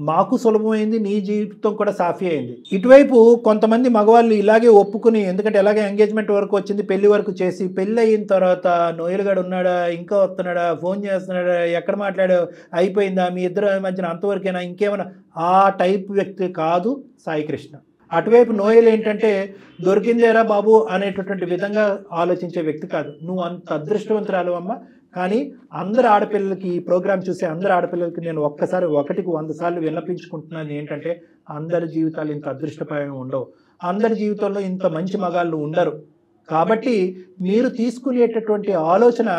మాకు సులభమైంది, నీ జీవితం కూడా సాఫీ అయింది. ఇటువైపు కొంతమంది మగవాళ్ళు ఇలాగే ఒప్పుకుని, ఎందుకంటే ఎలాగే ఎంగేజ్మెంట్ వరకు వచ్చింది, పెళ్లి వరకు చేసి, పెళ్లి అయిన తర్వాత నోయలుగాడు ఉన్నాడా, ఇంకా వస్తున్నాడా, ఫోన్ చేస్తున్నాడా, ఎక్కడ మాట్లాడా, అయిపోయిందా, మీ ఇద్దరు మధ్యన అంతవరకైనా, ఇంకేమైనా, ఆ టైప్ వ్యక్తి కాదు సాయి కృష్ణ. అటువైపు నోయల్ ఏంటంటే దొరికిందేరా బాబు అనేటటువంటి విధంగా ఆలోచించే వ్యక్తి కాదు. నువ్వు అంత అదృష్టవంతురాలు అమ్మ. కానీ అందరు ఆడపిల్లలకి ఈ ప్రోగ్రామ్ చూసే అందరు ఆడపిల్లలకి నేను ఒక్కసారి 1కి 100 సార్లు విన్నపించుకుంటున్నాను ఏంటంటే, అందరి జీవితాలు ఇంత అదృష్టపరంగా ఉండవు, అందరి జీవితంలో ఇంత మంచి మగాళ్ళు ఉండరు. కాబట్టి మీరు తీసుకునేటటువంటి ఆలోచన,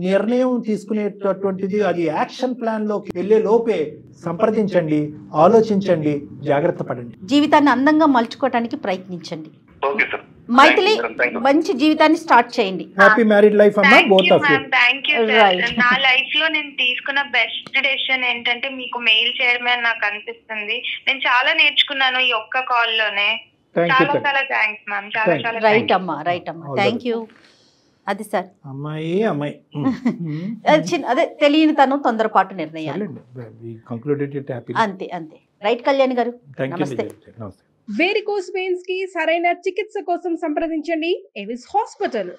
నిర్ణయం తీసుకునేటటువంటిది అది యాక్షన్ ప్లాన్లోకి వెళ్ళే లోపే సంప్రదించండి, ఆలోచించండి, జాగ్రత్త పడండి. జీవితాన్ని అందంగా మలుచుకోవడానికి ప్రయత్నించండి. Okay sir. మైథిలి, మంచి జీవితాన్ని స్టార్ట్ చేయండి. హ్యాపీ మ్యారీడ్ లైఫ్ అమ్మా, both of you. Thank you sir. నా లైఫ్ లో నేను తీసుకున్న బెస్ట్ డెసిషన్ ఏంటంటే మీకు మెయిల్ చేయడమే అని నాకు అనిపిస్తుంది. నేను చాలా నేర్చుకున్నాను ఈ ఒక్క కాల్ లోనే. చాలా చాలా థ్యాంక్స్ మ్యామ్. చాలా చాలా రైట్ అమ్మా, రైట్ అమ్మా, థ్యాంక్ యూ. అది సార్, అమ్మాయి అదే తెలియని తను, తొందరపాటు నిర్ణయాలు. అంతే అంతే. రైట్ కళ్యాణ్ గారు, నమస్తే. వేరికోస్ వెయిన్స్ కి సరైన చికిత్స కోసం సంప్రదించండి ఎవిస్ హాస్పిటల్.